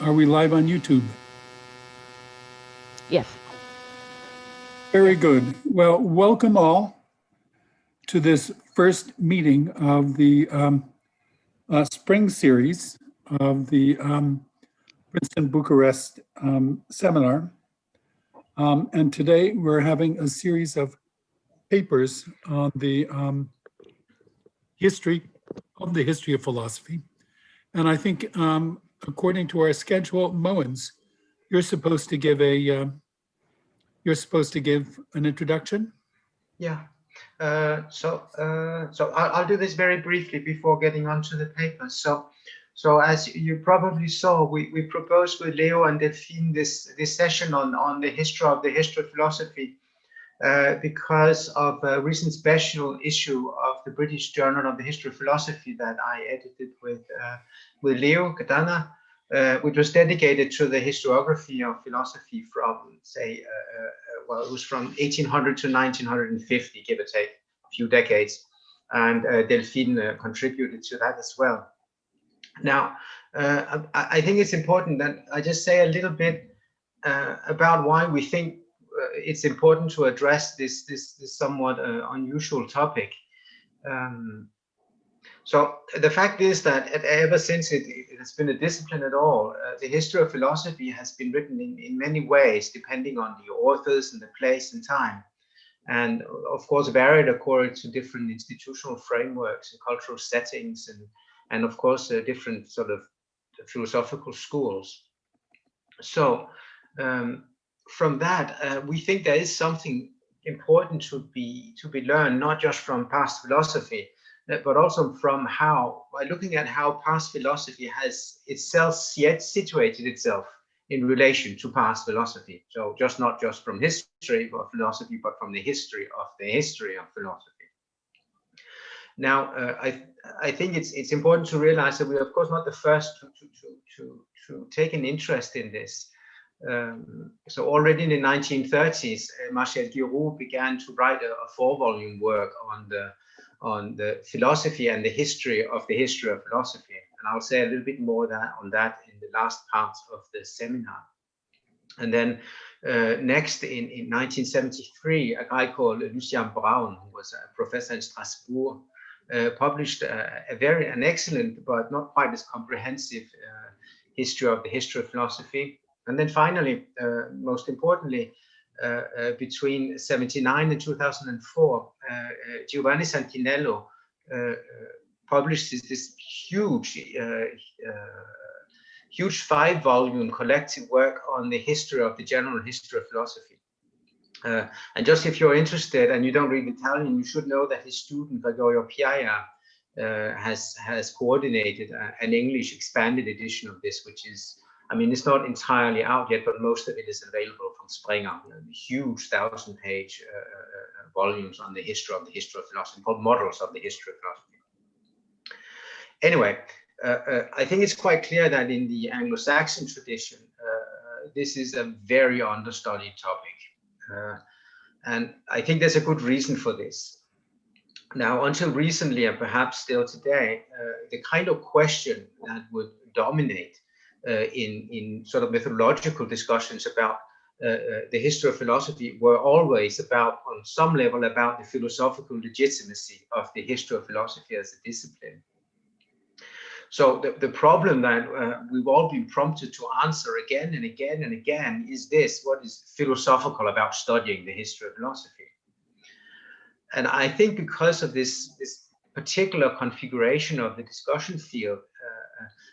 Are we live on YouTube? Yes. Very good. Well, welcome all to this first meeting of the spring series of the Princeton-Bucharest seminar. And today we're having a series of papers on the history of philosophy. And I think according to our schedule, Mogens, you're supposed to give an introduction. Yeah. So I'll do this very briefly before getting onto the paper. So as you probably saw, we proposed with Leo and Delphine this session on the history of philosophy because of a recent special issue of the British Journal of the History of Philosophy that I edited with Leo, Catana, which was dedicated to the historiography of philosophy from, say, well, it was from 1800 to 1950, give or take a few decades, and Delphine contributed to that as well. Now, I think it's important that I just say a little bit about why we think it's important to address this somewhat unusual topic. So the fact is that ever since it has been a discipline at all, the history of philosophy has been written in many ways, depending on the authors and the place and time. And of course, varied according to different institutional frameworks and cultural settings, and of course, different sort of philosophical schools. So from that, we think there is something important to be learned, not just from past philosophy, but also from by looking at how past philosophy has itself situated itself in relation to past philosophy. So not just from history of philosophy, but from the history of philosophy. Now, I think it's important to realize that we're of course not the first to take an interest in this. So already in the 1930s, Marcel Guéroult began to write a 4-volume work on the philosophy and the history of philosophy. And I'll say a little bit more on that in the last part of the seminar. And then next in 1973, a guy called Lucien Braun, who was a professor in Strasbourg, published an excellent but not quite as comprehensive history of philosophy. And then finally, most importantly, between 1979 and 2004, Giovanni Santinello published this huge 5-volume collective work on the general history of philosophy. And just if you're interested and you don't read Italian, you should know that his student Gregorio Piaia has coordinated an English expanded edition of this, which is, I mean, it's not entirely out yet, but most of it is available from Springer, huge 1,000-page volumes on the history of philosophy, called Models of the History of Philosophy. Anyway, I think it's quite clear that in the Anglo-Saxon tradition, this is a very understudied topic. And I think there's a good reason for this. Now, until recently, and perhaps still today, the kind of question that would dominate in sort of methodological discussions about the history of philosophy were always on some level, about the philosophical legitimacy of the history of philosophy as a discipline. So the problem that we've all been prompted to answer again and again and again is this: what is philosophical about studying the history of philosophy? And I think because of this particular configuration of the discussion field,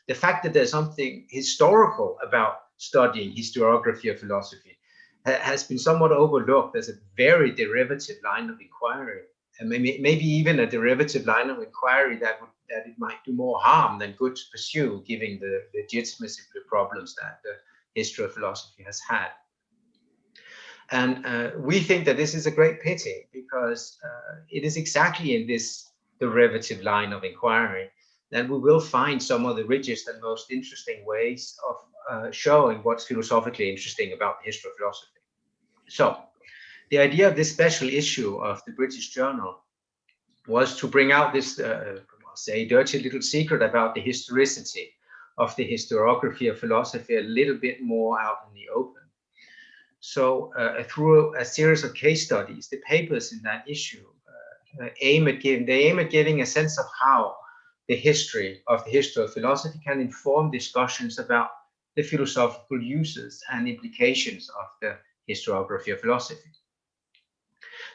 the fact that there's something historical about studying historiography of philosophy has been somewhat overlooked as a very derivative line of inquiry, and maybe even a derivative line of inquiry that it might do more harm than good to pursue, given the legitimacy problems that the history of philosophy has had. And we think that this is a great pity, because it is exactly in this derivative line of inquiry that we will find some of the richest and most interesting ways of showing what's philosophically interesting about the history of philosophy. So the idea of this special issue of the British Journal was to bring out this, say, dirty little secret about the historicity of the historiography of philosophy a little bit more out in the open. So through a series of case studies, the papers in that issue aim at giving a sense of how the history of philosophy can inform discussions about the philosophical uses and implications of the historiography of philosophy.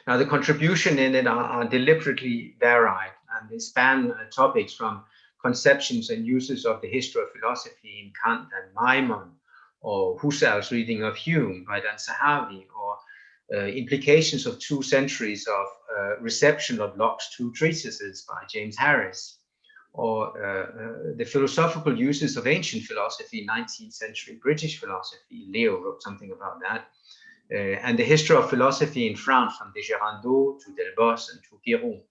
Now, the contribution in it are deliberately varied, and they span topics from conceptions and uses of the history of philosophy in Kant and Maimon, or Husserl's reading of Hume by Dan Zahavi, or implications of 2 centuries of reception of Locke's 2 treatises by James Harris, or the philosophical uses of ancient philosophy, 19th century British philosophy. Leo wrote something about that. And the history of philosophy in France, from de Girardot to Delbos and to Guéroult.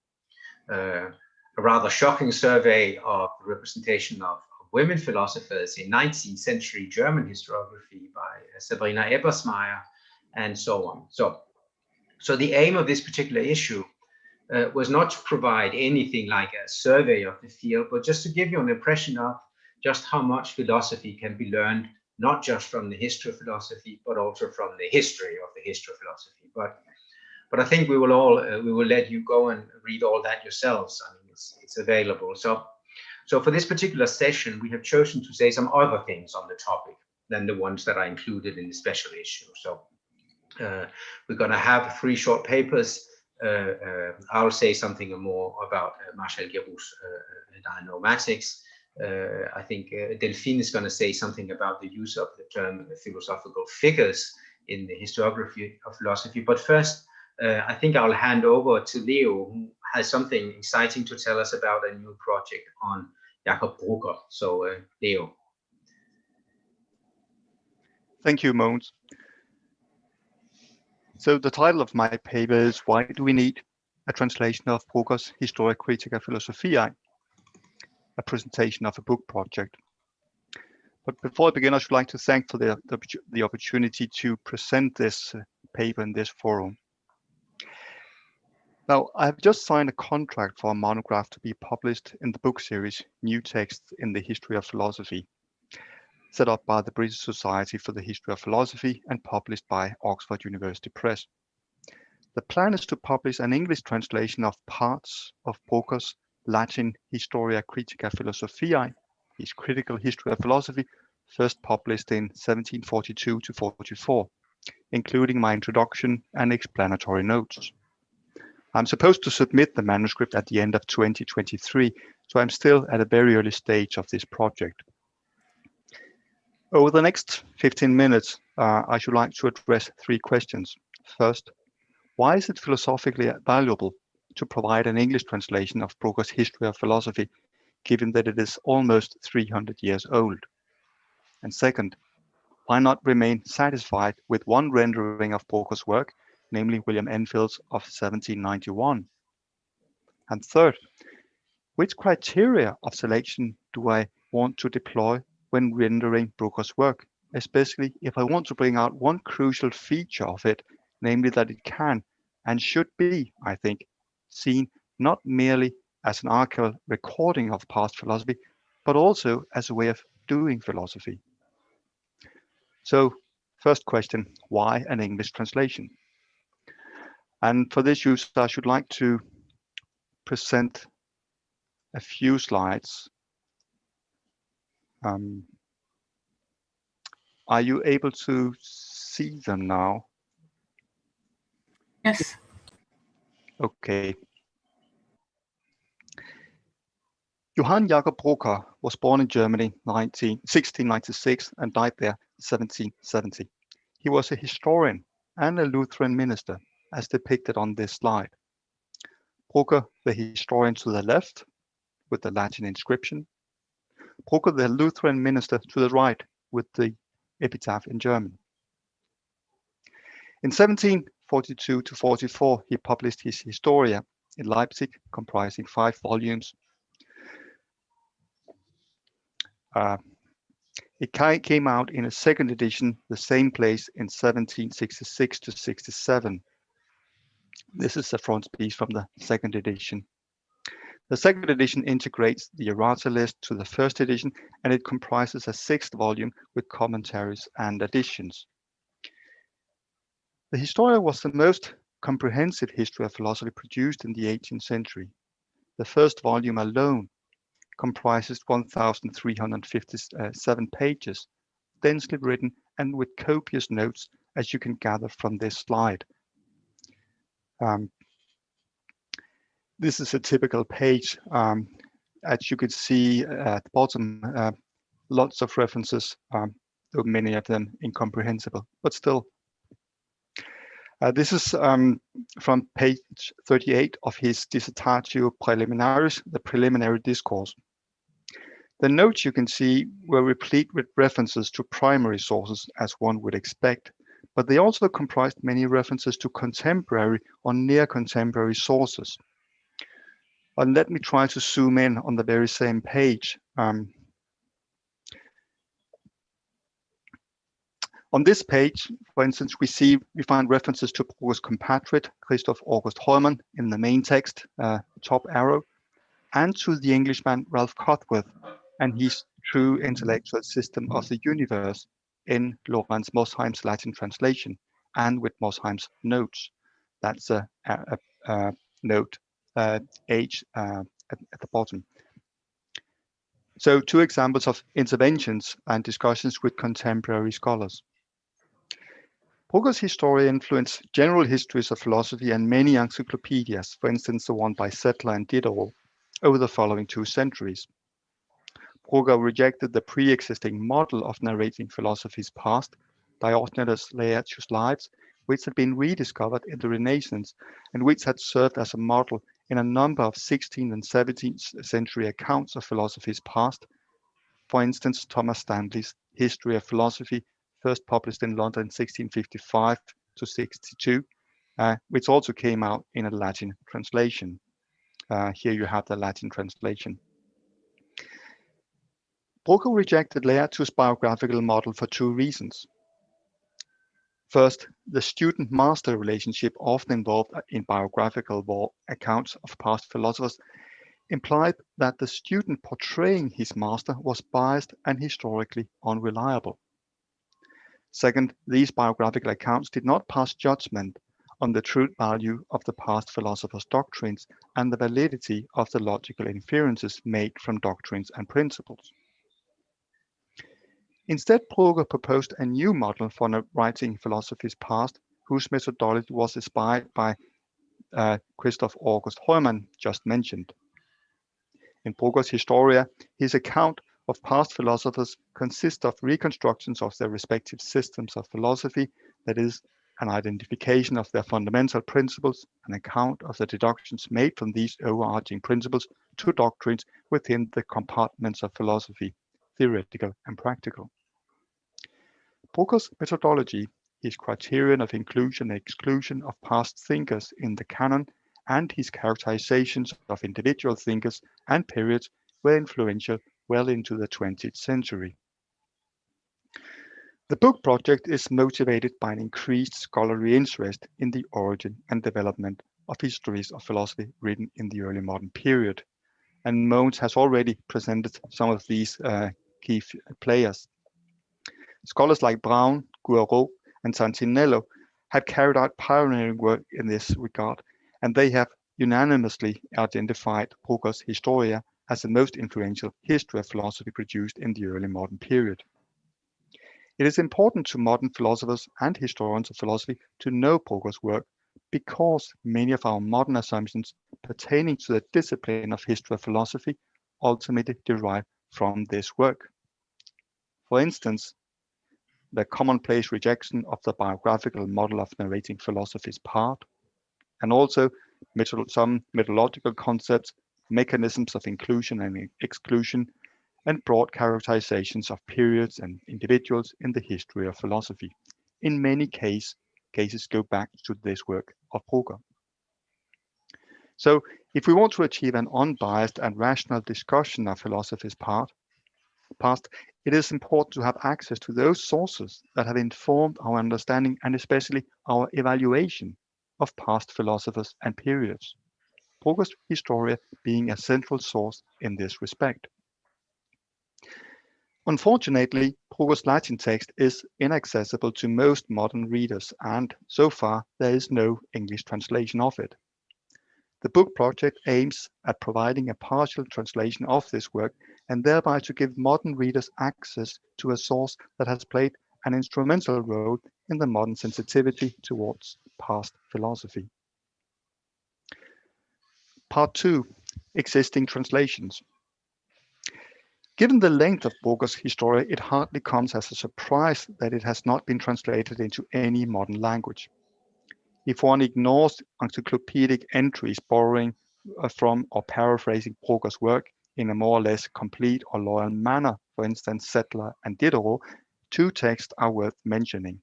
A rather shocking survey of the representation of women philosophers in 19th century German historiography by Sabrina Ebersmeyer, and so on. So the aim of this particular issue was not to provide anything like a survey of the field, but just to give you an impression of just how much philosophy can be learned, not just from the history of philosophy, but also from the history of the history of philosophy. But I think we will let you go and read all that yourselves. I mean, it's available. So for this particular session, we have chosen to say some other things on the topic than the ones that are included in the special issue. So we're going to have 3 short papers. I'll say something more about Marcel Guéroult's dianoematics. I think Delphine is going to say something about the use of the term philosophical figures in the historiography of philosophy. But first, I think I'll hand over to Leo, who has something exciting to tell us about a new project on Jakob Bruker. So, Leo. Thank you, Mogens. So the title of my paper is "Why Do We Need a Translation of Bruker's Historiographies of Philosophy?" A presentation of a book project. But before I begin, I should like to thank for the opportunity to present this paper in this forum. Now, I have just signed a contract for a monograph to be published in the book series New Texts in the History of Philosophy, set up by the British Society for the History of Philosophy and published by Oxford University Press. The plan is to publish an English translation of parts of Bruker's Latin Historia Critica Philosophiae, his critical history of philosophy, first published in 1742 to 44, including my introduction and explanatory notes. I'm supposed to submit the manuscript at the end of 2023, so I'm still at a very early stage of this project. Over the next 15 minutes, I should like to address 3 questions. First, why is it philosophically valuable to provide an English translation of Bruker's History of Philosophy, given that it is almost 300 years old? And second, why not remain satisfied with one rendering of Bruker's work, namely William Enfield's of 1791? And third, which criteria of selection do I want to deploy when rendering Bruker's work, especially if I want to bring out one crucial feature of it, namely that it can and should be, I think, seen not merely as an archival recording of past philosophy, but also as a way of doing philosophy. So, first question, why an English translation? And for this use, I should like to present a few slides. Are you able to see them now? Yes. Okay. Johann Jakob Bruker was born in Germany 1696 and died there 1770. He was a historian and a Lutheran minister, as depicted on this slide. Bruker, the historian to the left, with the Latin inscription. Bruker, the Lutheran minister, to the right, with the epitaph in German. In 1742 to 44, he published his Historia in Leipzig, comprising 5 volumes. It came out in a second edition, the same place, in 1766 to 67. This is the frontispiece from the second edition. The second edition integrates the errata list to the first edition, and it comprises a sixth volume with commentaries and additions. The Historia was the most comprehensive history of philosophy produced in the 18th century. The first volume alone comprises 1,357 pages, densely written and with copious notes, as you can gather from this slide. This is a typical page. As you could see at the bottom, lots of references, though many of them incomprehensible, but still. This is from page 38 of his Dissertatio Preliminaris, the preliminary discourse. The notes you can see were replete with references to primary sources, as one would expect, but they also comprised many references to contemporary or near contemporary sources. And let me try to zoom in on the very same page. On this page, for instance, we find references to Bruker's compatriot, Christoph August Heumann, in the main text, top arrow, and to the Englishman Ralph Cotworth and his True Intellectual System of the Universe in Lorenz Mosheim's Latin translation, and with Mosheim's notes. That's a note H at the bottom. So 2 examples of interventions and discussions with contemporary scholars. Bruker's Historia influenced general histories of philosophy and many encyclopedias, for instance the one by Settler and Diderot, over the following 2 centuries. Bruker rejected the pre-existing model of narrating philosophy's past, Diogenes Laertius' lives, which had been rediscovered in the Renaissance and which had served as a model in a number of 16th and 17th century accounts of philosophy's past. For instance, Thomas Stanley's History of Philosophy, first published in London in 1655 to 62, which also came out in a Latin translation. Here you have the Latin translation. Bruker rejected Laertius' biographical model for 2 reasons. First, the student-master relationship often involved in biographical accounts of past philosophers implied that the student portraying his master was biased and historically unreliable. Second, these biographical accounts did not pass judgment on the truth value of the past philosophers' doctrines and the validity of the logical inferences made from doctrines and principles. Instead, Bruker proposed a new model for writing philosophy's past, whose methodology was inspired by Christoph August Heumann, just mentioned. In Bruker's Historia, his account of past philosophers consists of reconstructions of their respective systems of philosophy, that is, an identification of their fundamental principles, an account of the deductions made from these overarching principles to doctrines within the compartments of philosophy, theoretical and practical. Bruker's methodology, his criterion of inclusion and exclusion of past thinkers in the canon, and his characterizations of individual thinkers and periods were influential well into the 20th century. The book project is motivated by an increased scholarly interest in the origin and development of histories of philosophy written in the early modern period. And Mogens has already presented some of these key players. Scholars like Braun, Guéroult, and Santinello have carried out pioneering work in this regard, and they have unanimously identified Bruker's Historia as the most influential history of philosophy produced in the early modern period. It is important to modern philosophers and historians of philosophy to know Bruker's work because many of our modern assumptions pertaining to the discipline of history of philosophy ultimately derive from this work. For instance, the commonplace rejection of the biographical model of narrating philosophy's part, and also some methodological concepts, mechanisms of inclusion and exclusion, and broad characterizations of periods and individuals in the history of philosophy. In many cases go back to this work of Bruker. So if we want to achieve an unbiased and rational discussion of philosophy's past, it is important to have access to those sources that have informed our understanding and especially our evaluation of past philosophers and periods. Bruker's Historia being a central source in this respect. Unfortunately, Bruker's Latin text is inaccessible to most modern readers, and so far there is no English translation of it. The book project aims at providing a partial translation of this work and thereby to give modern readers access to a source that has played an instrumental role in the modern sensitivity towards past philosophy. Part 2, existing translations. Given the length of Bruker's Historia, it hardly comes as a surprise that it has not been translated into any modern language. If one ignores encyclopedic entries borrowing from or paraphrasing Bruker's work in a more or less complete or loyal manner, for instance, Settler and Diderot, two texts are worth mentioning.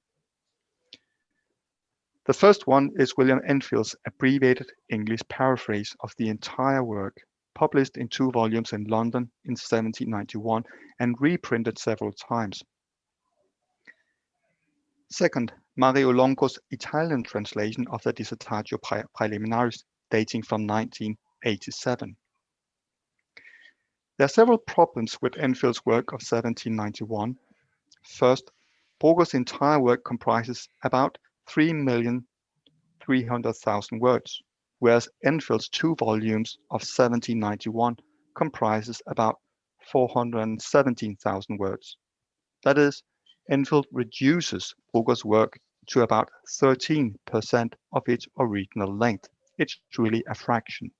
The first one is William Enfield's abbreviated English paraphrase of the entire work, published in 2 volumes in London in 1791 and reprinted several times. Second, Mario Longo's Italian translation of the Dissertatio Praeliminaris, dating from 1987. There are several problems with Enfield's work of 1791. First, Bruker's entire work comprises about 3,300,000 words, whereas Enfield's 2 volumes of 1791 comprises about 417,000 words. That is, Enfield reduces Bruker's work to about 13% of its original length. It's really a fraction.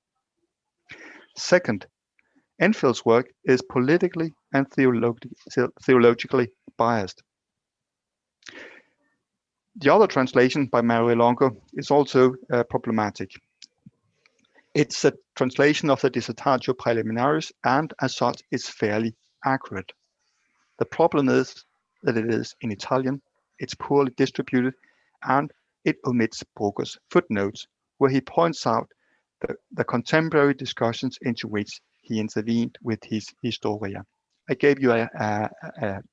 Second, Enfield's work is politically and theologically biased. The other translation by Mario Longo is also problematic. It's a translation of the Dissertatio Praeliminaris and as such is fairly accurate. The problem is that it is in Italian, it's poorly distributed, and it omits Bruker's footnotes, where he points out the contemporary discussions into which he intervened with his Historia. I gave you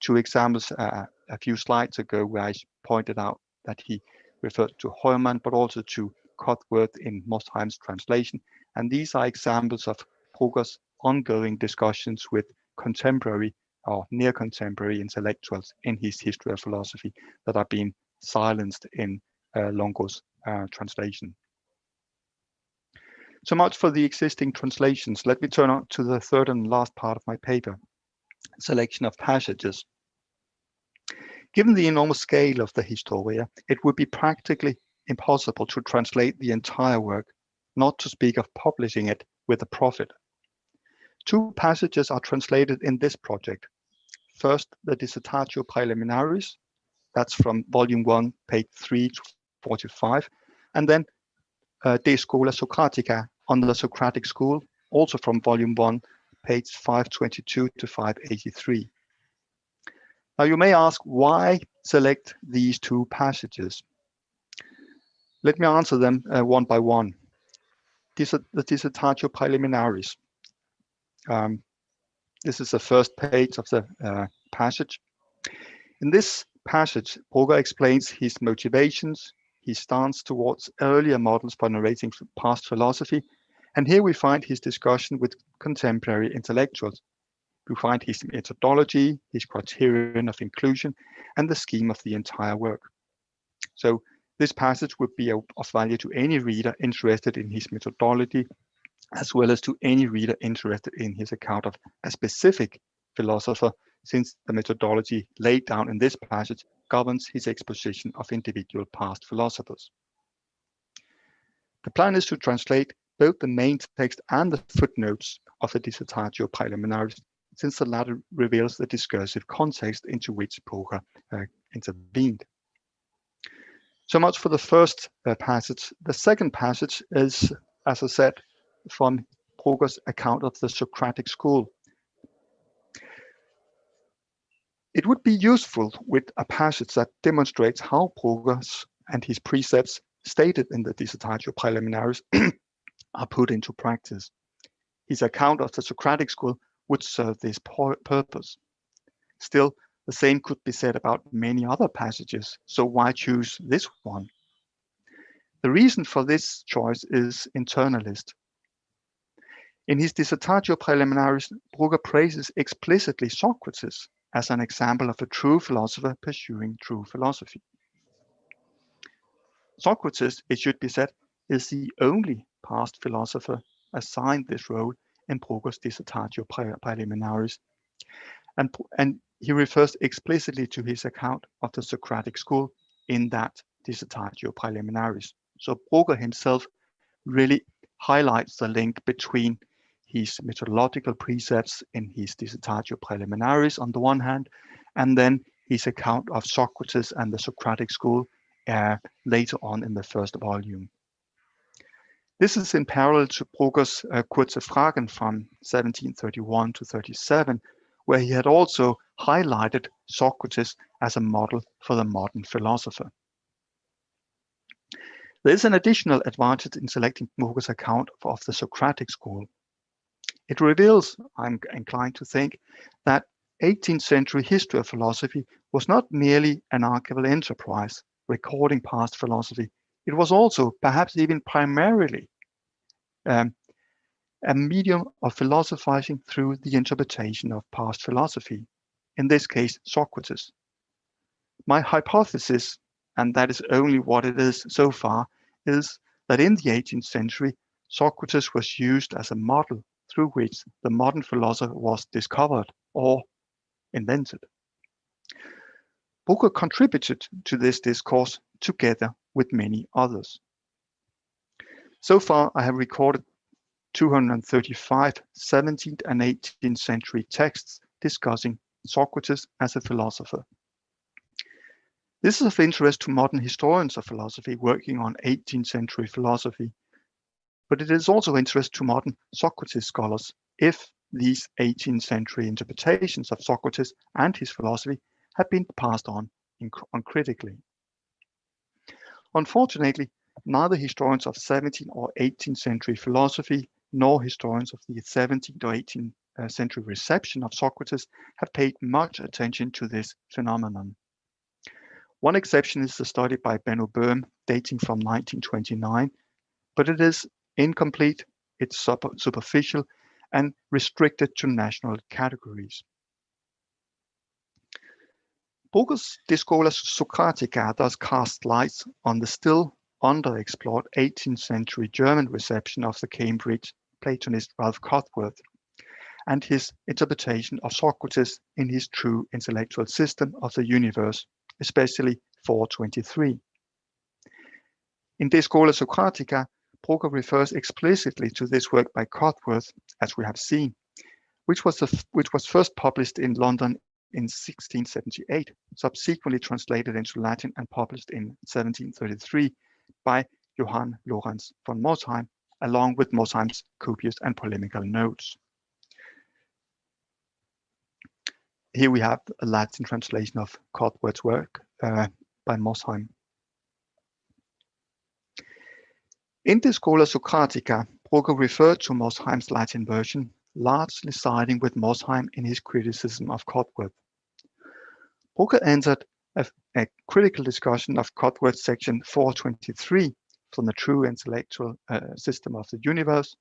2 examples a few slides ago where I pointed out that he referred to Heumann, but also to Cuthworth in Mosheim's translation. And these are examples of Bruker's ongoing discussions with contemporary or near contemporary intellectuals in his History of Philosophy that are being silenced in Longo's translation. So much for the existing translations. Let me turn on to the third and last part of my paper, selection of passages. Given the enormous scale of the Historia, it would be practically impossible to translate the entire work, not to speak of publishing it with a profit. 2 passages are translated in this project. First, the Dissertatio Praeliminaris, that's from volume 1, page 3 to 45, and then De Schola Socratica, on the Socratic School, also from volume 1, page 522 to 583. Now you may ask, why select these 2 passages? Let me answer them one by one. The Dissertatio Praeliminaris. This is the first page of the passage. In this passage, Bruker explains his motivations, his stance towards earlier models for narrating past philosophy, and here we find his discussion with contemporary intellectuals. We find his methodology, his criterion of inclusion, and the scheme of the entire work. So this passage would be of value to any reader interested in his methodology, as well as to any reader interested in his account of a specific philosopher, since the methodology laid down in this passage governs his exposition of individual past philosophers. The plan is to translate both the main text and the footnotes of the Dissertatio Praeliminaris, since the latter reveals the discursive context into which Bruker intervened. So much for the first passage. The second passage is, as I said, from Bruker's account of the Socratic School. It would be useful with a passage that demonstrates how Bruker's and his precepts stated in the Dissertatio Praeliminaris are put into practice. His account of the Socratic School would serve this purpose. Still, the same could be said about many other passages, so why choose this one? The reason for this choice is internalist. In his Dissertatio Praeliminaris, Bruker praises explicitly Socrates as an example of a true philosopher pursuing true philosophy. Socrates, it should be said, is the only past philosopher assigned this role in Bruker's Dissertatio Praeliminaris, and he refers explicitly to his account of the Socratic school in that Dissertatio Praeliminaris. So Bruker himself really highlights the link between his methodological precepts in his Dissertatio Praeliminaris on the one hand, and then his account of Socrates and the Socratic school later on in the first volume. This is in parallel to Bruker's Kurze Fragen from 1731 to 37, where he had also highlighted Socrates as a model for the modern philosopher. There is an additional advantage in selecting Bruker's account of the Socratic school. It reveals, I'm inclined to think, that 18th century history of philosophy was not merely an archival enterprise recording past philosophy. It was also, perhaps even primarily, a medium of philosophizing through the interpretation of past philosophy, in this case, Socrates. My hypothesis, and that is only what it is so far, is that in the 18th century, Socrates was used as a model through which the modern philosopher was discovered or invented. Bruker contributed to this discourse together with many others. So far, I have recorded 235 17th and 18th century texts discussing Socrates as a philosopher. This is of interest to modern historians of philosophy working on 18th century philosophy, but it is also of interest to modern Socrates scholars if these 18th century interpretations of Socrates and his philosophy have been passed on uncritically. Unfortunately, neither historians of 17th or 18th century philosophy nor historians of the 17th or 18th century reception of Socrates have paid much attention to this phenomenon. One exception is the study by Benno Böhm dating from 1929, but it is incomplete, it's superficial, and restricted to national categories. Bruker's Discourse Socratica thus casts light on the still underexplored 18th century German reception of the Cambridge Platonist Ralph Cothworth and his interpretation of Socrates in his true intellectual system of the universe, especially 423. In Discourse Socratica, Bruker refers explicitly to this work by Cothworth, as we have seen, which was first published in London in 1678, subsequently translated into Latin and published in 1733 by Johann Lorenz von Mosheim, along with Mosheim's copious and polemical notes. Here we have a Latin translation of Cothworth's work by Mosheim. In Discourse Socratica, Bruker referred to Mosheim's Latin version, largely siding with Mosheim in his criticism of Cothworth. Bruker entered a critical discussion of Cothworth's section 423 from the true intellectual system of the universe,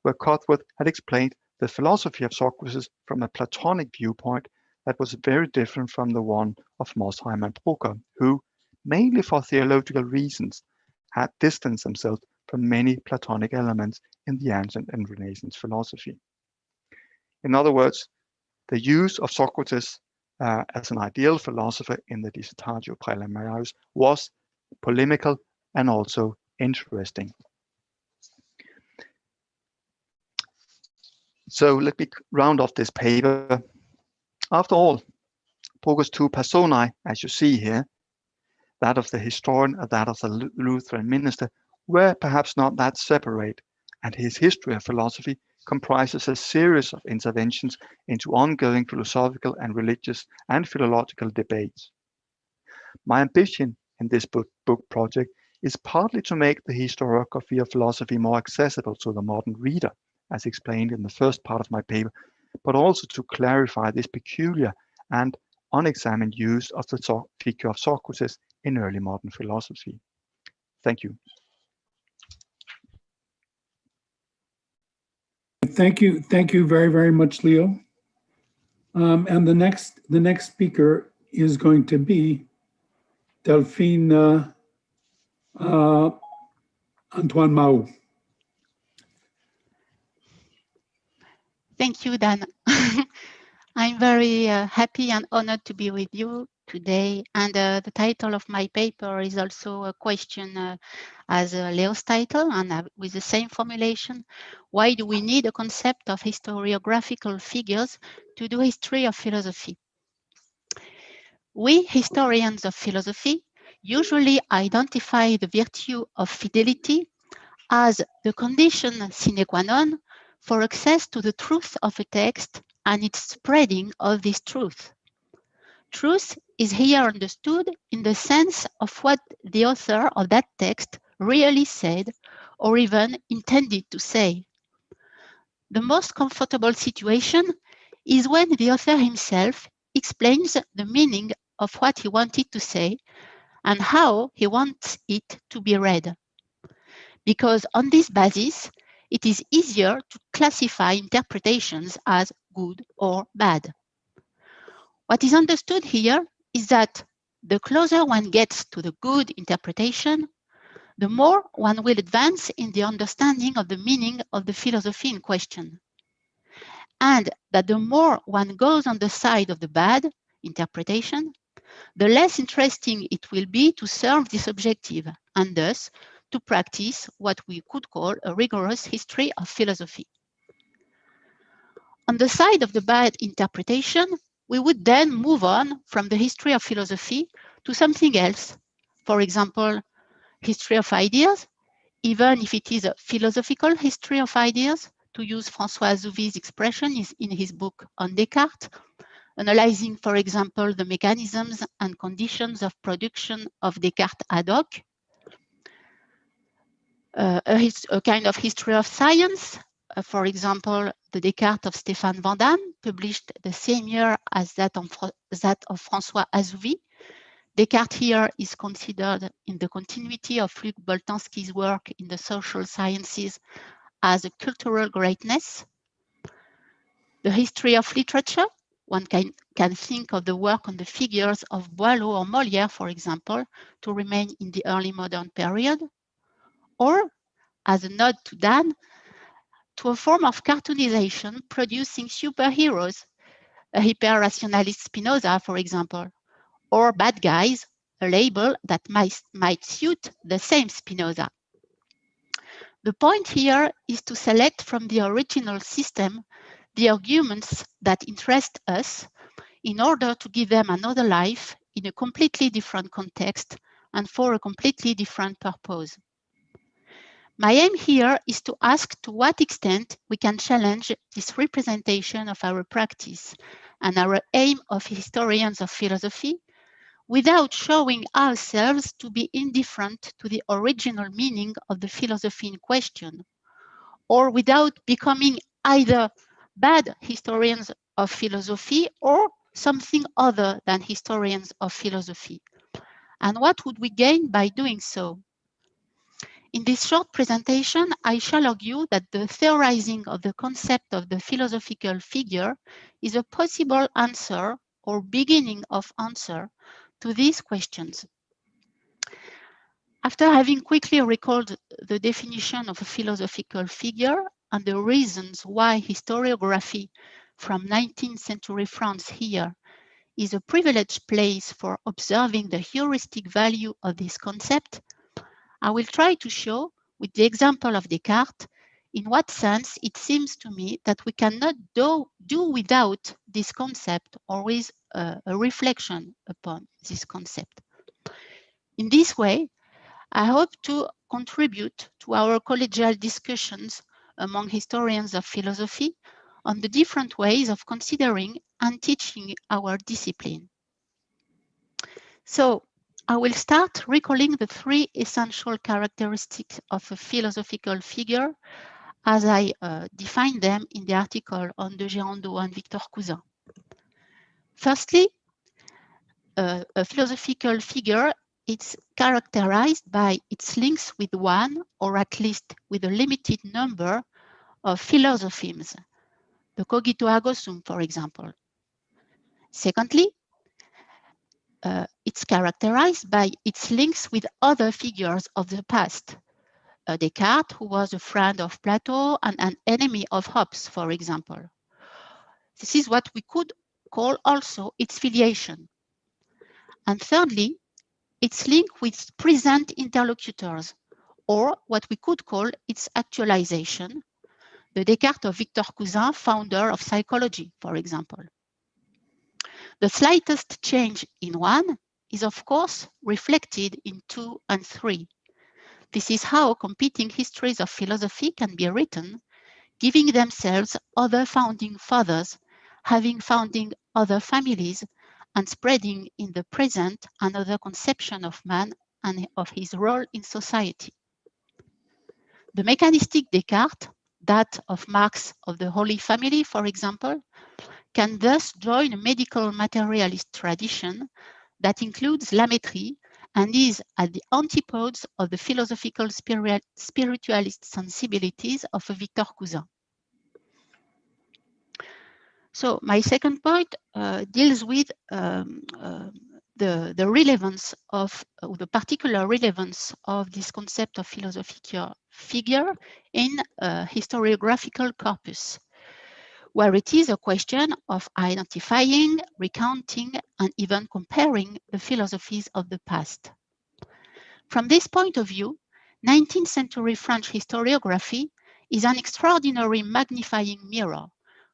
where Cothworth had explained the philosophy of Socrates from a Platonic viewpoint that was very different from the one of Mosheim and Bruker, who, mainly for theological reasons, had distanced themselves from many Platonic elements in the ancient and Renaissance philosophy. In other words, the use of Socrates as an ideal philosopher in the Dissertatio Praeliminaris was polemical and also interesting. So let me round off this paper. After all, Bruker's two personae, as you see here, that of the historian and that of the Lutheran minister, were perhaps not that separate, and his history of philosophy comprises a series of interventions into ongoing philosophical and religious and philological debates. My ambition in this book project is partly to make the historiography of philosophy more accessible to the modern reader, as explained in the first part of my paper, but also to clarify this peculiar and unexamined use of the figure of Socrates in early modern philosophy. Thank you. Thank you very, very much, Leo. And the next speaker is going to be Delphine Antoine-Mahut. Thank you, Dan. I'm very happy and honored to be with you today. And the title of my paper is also a question as Leo's title, and with the same formulation. Why do we need a concept of historiographical figures to do history of philosophy? We historians of philosophy usually identify the virtue of fidelity as the condition sine qua non for access to the truth of a text and its spreading of this truth. Truth is here understood in the sense of what the author of that text really said or even intended to say. The most comfortable situation is when the author himself explains the meaning of what he wanted to say and how he wants it to be read. Because on this basis, it is easier to classify interpretations as good or bad. What is understood here is that the closer one gets to the good interpretation, the more one will advance in the understanding of the meaning of the philosophy in question. And that the more one goes on the side of the bad interpretation, the less interesting it will be to serve this objective, and thus to practice what we could call a rigorous history of philosophy. On the side of the bad interpretation, we would then move on from the history of philosophy to something else. For example, history of ideas, even if it is a philosophical history of ideas, to use François Azouvi's expression in his book on Descartes, analyzing, for example, the mechanisms and conditions of production of Descartes ad hoc, a kind of history of science, for example, the Descartes of Stéphane Van Damme, published the same year as that of François Azouvi. Descartes here is considered in the continuity of Luc Boltanski's work in the social sciences as a cultural greatness. The history of literature, one can think of the work on the figures of Boileau or Molière, for example, to remain in the early modern period. Or, as a nod to Dan, to a form of cartoonization producing superheroes, a hyper-rationalist Spinoza, for example, or bad guys, a label that might suit the same Spinoza. The point here is to select from the original system the arguments that interest us in order to give them another life in a completely different context and for a completely different purpose. My aim here is to ask to what extent we can challenge this representation of our practice and our aim of historians of philosophy without showing ourselves to be indifferent to the original meaning of the philosophy in question, or without becoming either bad historians of philosophy or something other than historians of philosophy. And what would we gain by doing so? In this short presentation, I shall argue that the theorizing of the concept of the philosophical figure is a possible answer or beginning of answer to these questions. After having quickly recalled the definition of a philosophical figure and the reasons why historiography from 19th century France here is a privileged place for observing the heuristic value of this concept, I will try to show, with the example of Descartes, in what sense it seems to me that we cannot do without this concept or with a reflection upon this concept. In this way, I hope to contribute to our collegial discussions among historians of philosophy on the different ways of considering and teaching our discipline. So, I will start recalling the three essential characteristics of a philosophical figure as I define them in the article on De Gérandeau and Victor Cousin. Firstly, a philosophical figure is characterized by its links with one, or at least with a limited number, of philosophisms, the cogito ergo sum, for example. Secondly, it's characterized by its links with other figures of the past. Descartes, who was a friend of Plato and an enemy of Hobbes, for example. This is what we could call also its filiation. And thirdly, its link with present interlocutors, or what we could call its actualization, the Descartes of Victor Cousin, founder of psychology, for example. The slightest change in one is, of course, reflected in 2 and 3. This is how competing histories of philosophy can be written, giving themselves other founding fathers, having founding other families, and spreading in the present another conception of man and of his role in society. The mechanistic Descartes, that of Marx of the Holy Family, for example, can thus join a medical materialist tradition that includes Lamétrie and is at the antipodes of the philosophical spiritualist sensibilities of Victor Cousin. So my second point deals with the relevance of the particular relevance of this concept of philosophical figure in a historiographical corpus, where it is a question of identifying, recounting, and even comparing the philosophies of the past. From this point of view, 19th century French historiography is an extraordinary magnifying mirror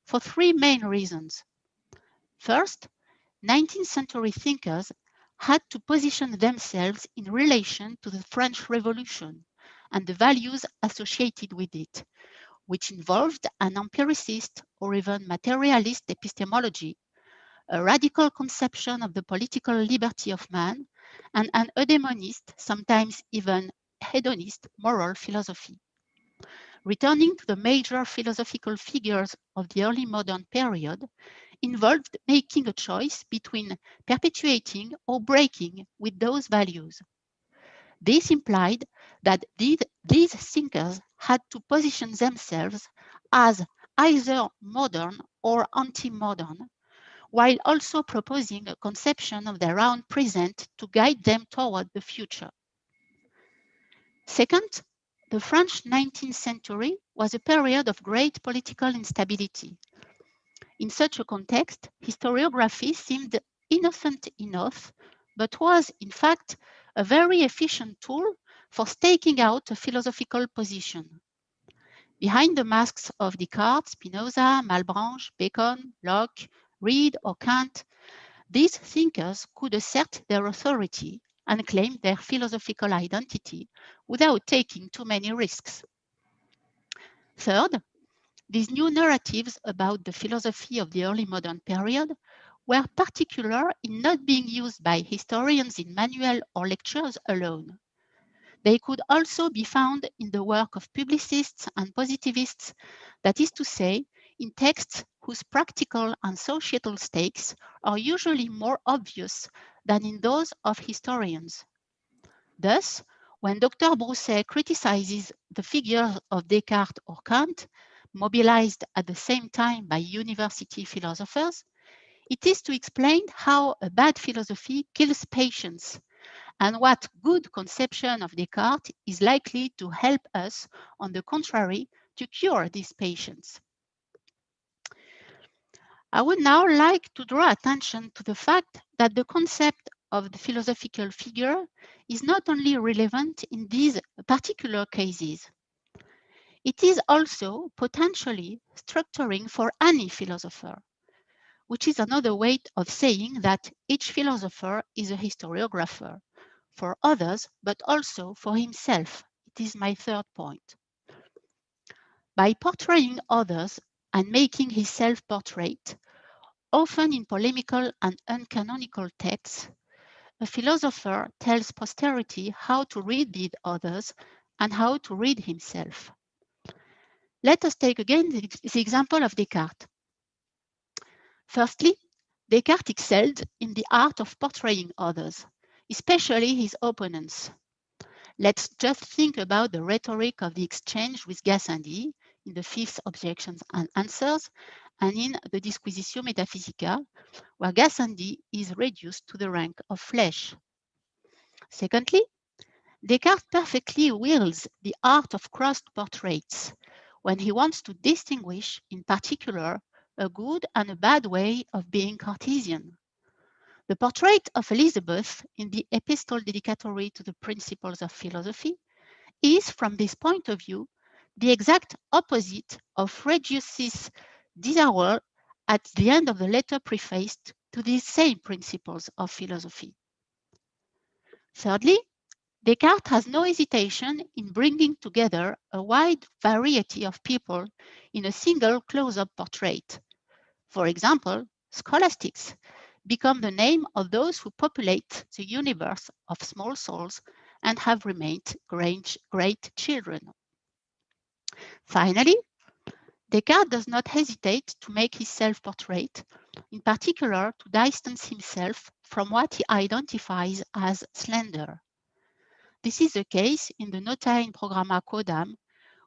for 3 main reasons. First, 19th century thinkers had to position themselves in relation to the French Revolution and the values associated with it, which involved an empiricist or even materialist epistemology, a radical conception of the political liberty of man, and an eudaemonist, sometimes even hedonist, moral philosophy. Returning to the major philosophical figures of the early modern period involved making a choice between perpetuating or breaking with those values. This implied that these thinkers had to position themselves as either modern or anti-modern, while also proposing a conception of their own present to guide them toward the future. Second, the French 19th century was a period of great political instability. In such a context, historiography seemed innocent enough, but was in fact a very efficient tool for staking out a philosophical position. Behind the masks of Descartes, Spinoza, Malebranche, Bacon, Locke, Reid, or Kant, these thinkers could assert their authority and claim their philosophical identity without taking too many risks. Third, these new narratives about the philosophy of the early modern period were particular in not being used by historians in manual or lectures alone. They could also be found in the work of publicists and positivists, that is to say, in texts whose practical and societal stakes are usually more obvious than in those of historians. Thus, when Dr. Brousset criticizes the figures of Descartes or Kant, mobilized at the same time by university philosophers, it is to explain how a bad philosophy kills patience and what good conception of Descartes is likely to help us, on the contrary, to cure these patients. I would now like to draw attention to the fact that the concept of the philosophical figure is not only relevant in these particular cases. It is also potentially structuring for any philosopher, which is another way of saying that each philosopher is a historiographer for others, but also for himself. It is my third point. By portraying others and making his self-portrait, often in polemical and uncanonical texts, a philosopher tells posterity how to read these others and how to read himself. Let us take again the example of Descartes. Firstly, Descartes excelled in the art of portraying others, especially his opponents. Let's just think about the rhetoric of the exchange with Gassendi in the fifth Objections and Answers, and in the Disquisitio Metaphysica, where Gassendi is reduced to the rank of flesh. Secondly, Descartes perfectly wields the art of crossed portraits when he wants to distinguish, in particular, a good and a bad way of being Cartesian. The portrait of Elizabeth in the epistle dedicatory to the Principles of Philosophy is, from this point of view, the exact opposite of Regius's disavowal at the end of the letter prefaced to these same Principles of Philosophy. Thirdly, Descartes has no hesitation in bringing together a wide variety of people in a single close-up portrait. For example, scholastics become the name of those who populate the universe of small souls and have remained great children. Finally, Descartes does not hesitate to make his self-portrait, in particular to distance himself from what he identifies as slender. This is the case in the Nota in Programma Quodam,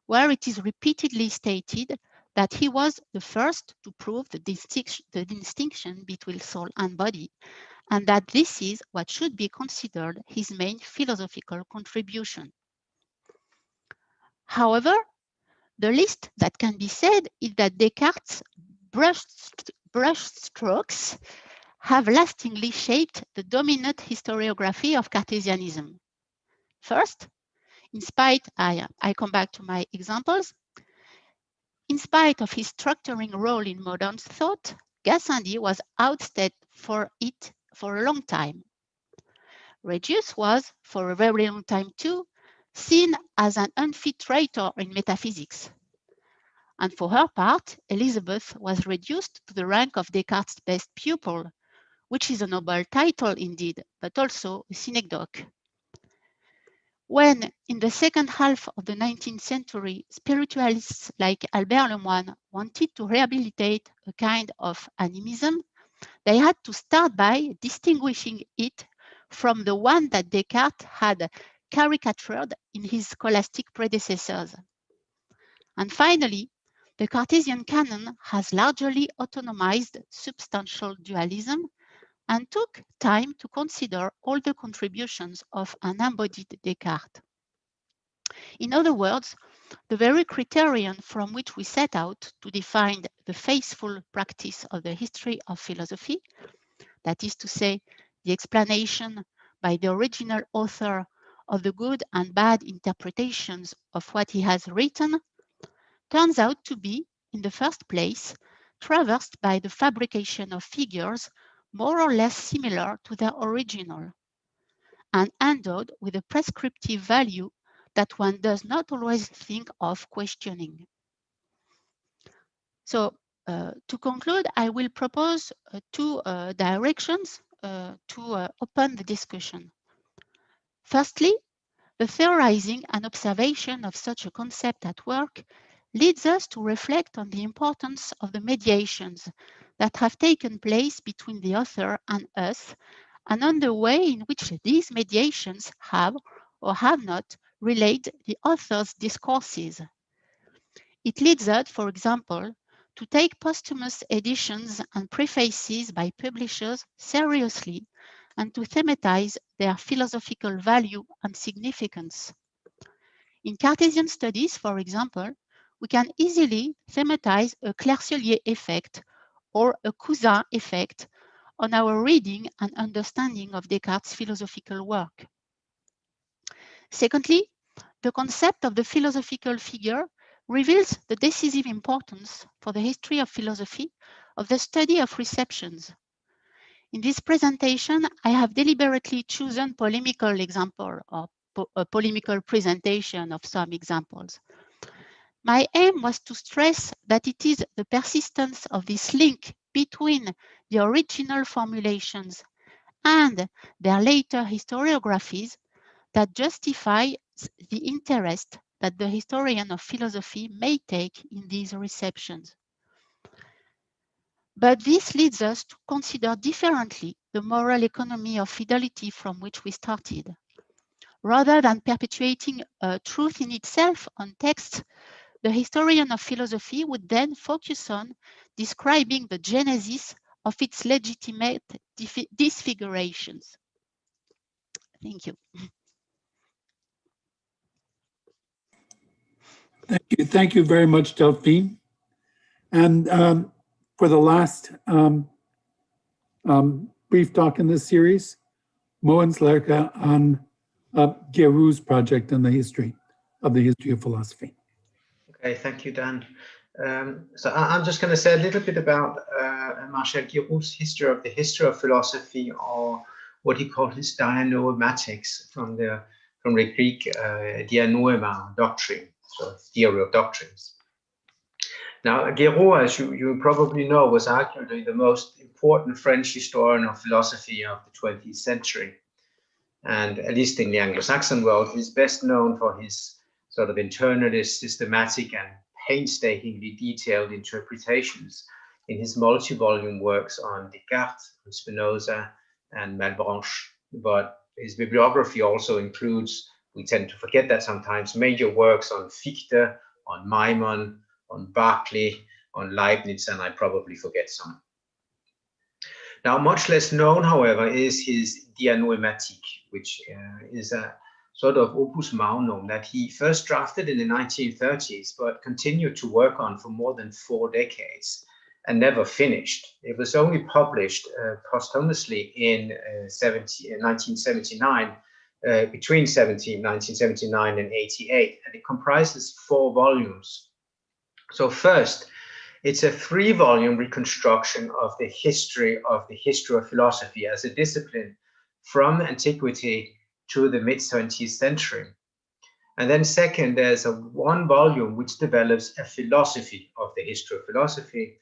where it is repeatedly stated that he was the first to prove the distinction between soul and body, and that this is what should be considered his main philosophical contribution. However, the least that can be said is that Descartes' brushstrokes have lastingly shaped the dominant historiography of Cartesianism. First, in spite, I come back to my examples, in spite of his structuring role in modern thought, Gassendi was ousted for it for a long time. Regius was, for a very long time too, seen as an unfit writer in metaphysics. And for her part, Elizabeth was reduced to the rank of Descartes' best pupil, which is a noble title indeed, but also a synecdoche. When, in the second half of the 19th century, spiritualists like Albert Lemoine wanted to rehabilitate a kind of animism, they had to start by distinguishing it from the one that Descartes had caricatured in his scholastic predecessors. And finally, the Cartesian canon has largely autonomized substantial dualism and took time to consider all the contributions of an embodied Descartes. In other words, the very criterion from which we set out to define the faithful practice of the history of philosophy, that is to say, the explanation by the original author of the good and bad interpretations of what he has written, turns out to be, in the first place, traversed by the fabrication of figures more or less similar to their original, and endowed with a prescriptive value that one does not always think of questioning. So, to conclude, I will propose two directions to open the discussion. Firstly, the theorizing and observation of such a concept at work leads us to reflect on the importance of the mediations that have taken place between the author and us, and on the way in which these mediations have or have not relayed the author's discourses. It leads us, for example, to take posthumous editions and prefaces by publishers seriously and to thematize their philosophical value and significance. In Cartesian studies, for example, we can easily thematize a Clercellier effect or a Cousin effect on our reading and understanding of Descartes' philosophical work. Secondly, the concept of the philosophical figure reveals the decisive importance for the history of philosophy of the study of receptions. In this presentation, I have deliberately chosen polemical example or a polemical presentation of some examples. My aim was to stress that it is the persistence of this link between the original formulations and their later historiographies that justifies the interest that the historian of philosophy may take in these receptions. But this leads us to consider differently the moral economy of fidelity from which we started. Rather than perpetuating a truth in itself on texts, the historian of philosophy would then focus on describing the genesis of its legitimate disfigurations. Thank you. Thank you very much, Delphine. And for the last brief talk in this series, Mogens Lærke on Guéroult's project in the history of philosophy. Okay, thank you, Dan. So I'm just going to say a little bit about Marcel Guéroult's history of philosophy, or what he called his dianoematics, from the Greek dianoema, doctrine, so theory of doctrines. Now, Guéroult, as you probably know, was arguably the most important French historian of philosophy of the 20th century. And at least in the Anglo-Saxon world, he's best known for his sort of internalist, systematic, and painstakingly detailed interpretations in his multi-volume works on Descartes, on Spinoza, and Malebranche. But his bibliography also includes, we tend to forget that sometimes, major works on Fichte, on Maimon, on Berkeley, on Leibniz, and I probably forget some. Now, much less known, however, is his dianoematique, which is a sort of opus magnum that he first drafted in the 1930s, but continued to work on for more than 4 decades and never finished. It was only published posthumously in 1979, between 1979 and 88, and it comprises 4 volumes. So first, it's a 3-volume reconstruction of the history of philosophy as a discipline from antiquity to the mid-20th century. And then second, there's a 1 volume which develops a philosophy of the history of philosophy,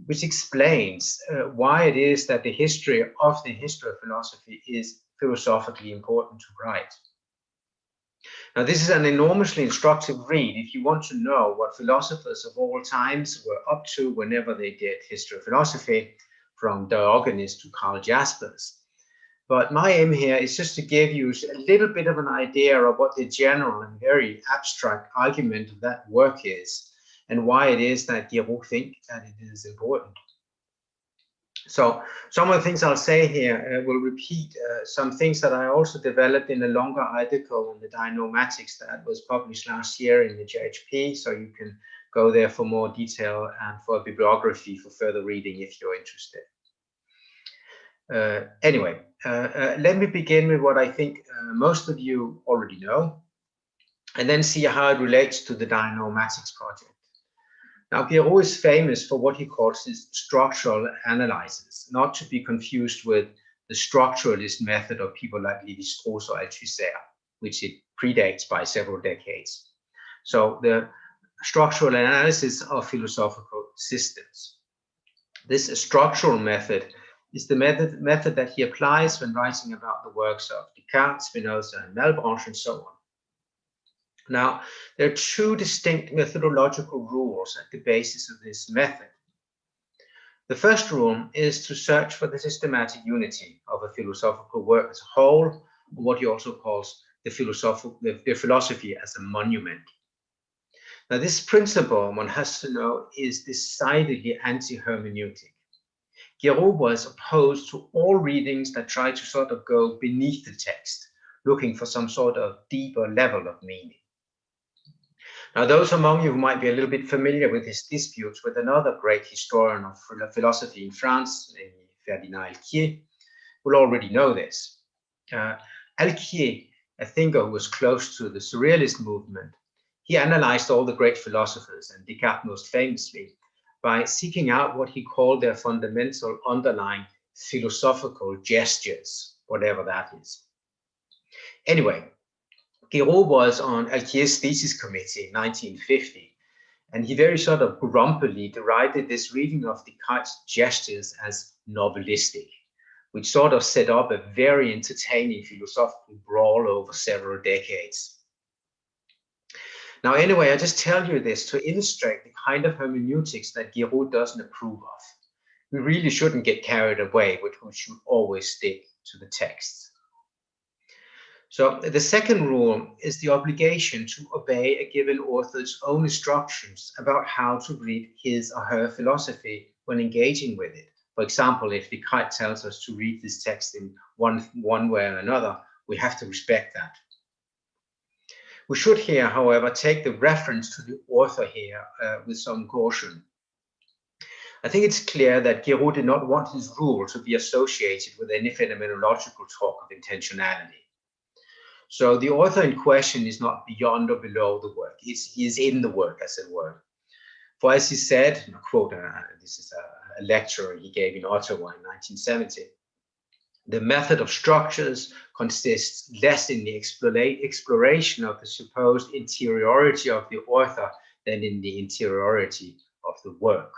which explains why it is that the history of philosophy is philosophically important to write. Now, this is an enormously instructive read if you want to know what philosophers of all times were up to whenever they did history of philosophy, from Diogenes to Karl Jaspers. But my aim here is just to give you a little bit of an idea of what the general and very abstract argument of that work is, and why it is that Guéroult thinks that it is important. So some of the things I'll say here will repeat some things that I also developed in a longer article on the dianoematics that was published last year in the BJHP. So you can go there for more detail and for a bibliography for further reading if you're interested. Anyway, let me begin with what I think most of you already know, and then see how it relates to the dianoematics project. Now, Guéroult is famous for what he calls his structural analysis, not to be confused with the structuralist method of people like Lévi-Strauss or Althusser, which it predates by several decades. So the structural analysis of philosophical systems. This structural method is the method that he applies when writing about the works of Descartes, Spinoza, and Malebranche, and so on. Now, there are 2 distinct methodological rules at the basis of this method. The first rule is to search for the systematic unity of a philosophical work as a whole, or what he also calls the philosophy as a monument. Now, this principle, one has to know, is decidedly anti-hermeneutic. Guéroult was opposed to all readings that try to sort of go beneath the text, looking for some sort of deeper level of meaning. Now, those among you who might be a little bit familiar with his disputes with another great historian of philosophy in France, namely Ferdinand Alquier, will already know this. Alquier, a thinker who was close to the Surrealist movement, he analyzed all the great philosophers, and Descartes most famously, by seeking out what he called their fundamental underlying philosophical gestures, whatever that is. Anyway, Guéroult was on Alquier's thesis committee in 1950, and he very sort of grumpily derided this reading of Descartes' gestures as novelistic, which sort of set up a very entertaining philosophical brawl over several decades. Now, anyway, I just tell you this to illustrate the kind of hermeneutics that Guéroult doesn't approve of. We really shouldn't get carried away, but we should always stick to the text. So the second rule is the obligation to obey a given author's own instructions about how to read his or her philosophy when engaging with it. For example, if Descartes tells us to read this text in one way or another, we have to respect that. We should here, however, take the reference to the author here with some caution. I think it's clear that Guéroult did not want his rule to be associated with any phenomenological talk of intentionality. So the author in question is not beyond or below the work. He is in the work, as it were. For as he said, and I quote, this is a lecture he gave in Ottawa in 1970, the method of structures consists less in the exploration of the supposed interiority of the author than in the interiority of the work.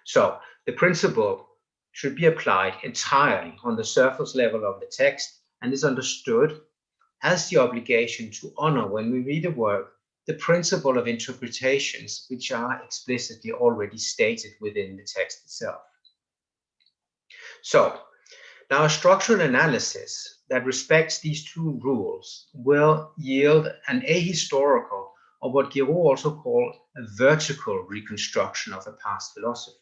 So the principle should be applied entirely on the surface level of the text and is understood as the obligation to honor, when we read a work, the principle of interpretations which are explicitly already stated within the text itself. So now a structural analysis that respects these two rules will yield an ahistorical, or what Guéroult also called a vertical reconstruction of a past philosophy.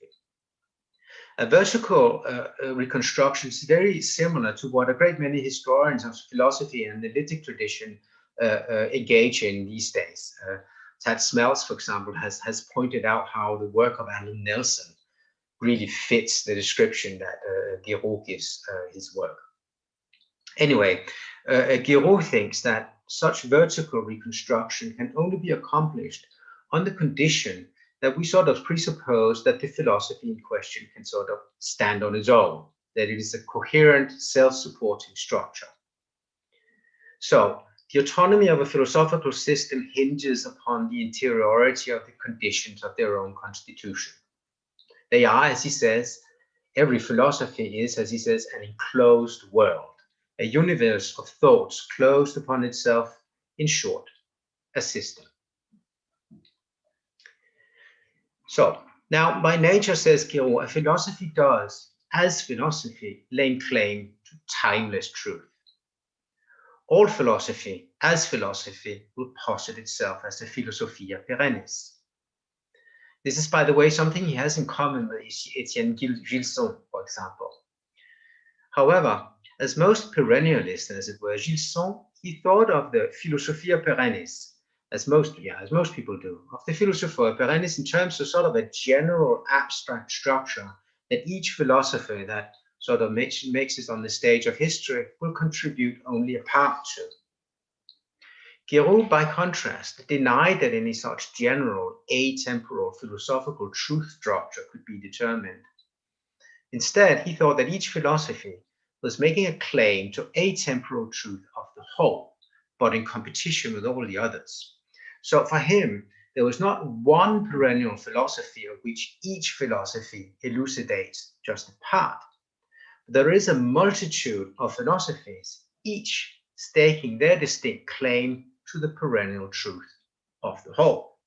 A vertical reconstruction is very similar to what a great many historians of philosophy and the analytic tradition engage in these days. Tad Smells, for example, has pointed out how the work of Alan Nelson really fits the description that Guéroult gives his work. Anyway, Guéroult thinks that such vertical reconstruction can only be accomplished on the condition that we sort of presuppose that the philosophy in question can sort of stand on its own, that it is a coherent, self-supporting structure. So the autonomy of a philosophical system hinges upon the interiority of the conditions of their own constitution. They are, as he says, every philosophy is, as he says, an enclosed world, a universe of thoughts closed upon itself, in short, a system. So now, by nature, says Guéroult, a philosophy does, as philosophy, lay claim to timeless truth. All philosophy, as philosophy, will posit itself as a philosophia perennis. This is, by the way, something he has in common with Etienne Gilson, for example. However, as most perennialists, as it were, Gilson, he thought of the philosophia perennis, as most people do, of the philosophia perennis in terms of sort of a general abstract structure that each philosopher that sort of makes it on the stage of history will contribute only a part to. Guéroult, by contrast, denied that any such general atemporal philosophical truth structure could be determined. Instead, he thought that each philosophy was making a claim to atemporal truth of the whole, but in competition with all the others. So for him, there was not one perennial philosophy of which each philosophy elucidates just a part. There is a multitude of philosophies, each staking their distinct claim to the perennial truth of the whole.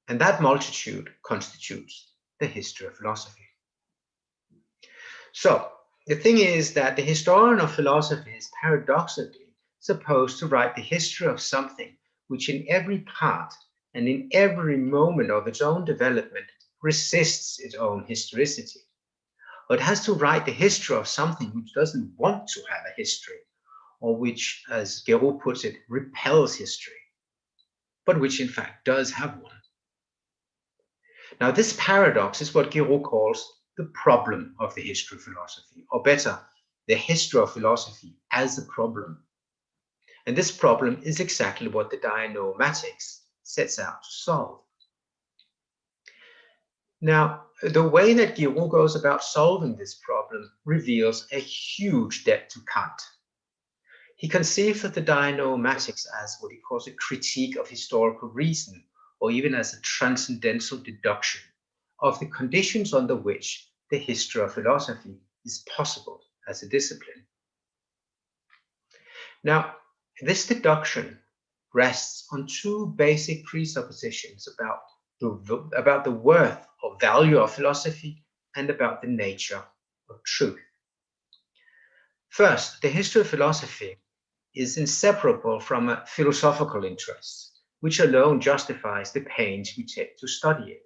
And that multitude constitutes the history of philosophy. So the thing is that the historian of philosophy is paradoxically supposed to write the history of something which in every part and in every moment of its own development resists its own historicity. Or it has to write the history of something which doesn't want to have a history, or which, as Guéroult puts it, repels history, but which in fact does have one. Now, this paradox is what Guéroult calls the problem of the history of philosophy, or better, the history of philosophy as a problem. And this problem is exactly what the dianoematics sets out to solve. Now, the way that Guéroult goes about solving this problem reveals a huge debt to Kant. He conceives of the dianoematics as what he calls a critique of historical reason, or even as a transcendental deduction of the conditions under which the history of philosophy is possible as a discipline. Now, this deduction rests on two basic presuppositions about the worth or value of philosophy and about the nature of truth. First, the history of philosophy is inseparable from a philosophical interest, which alone justifies the pains we take to study it.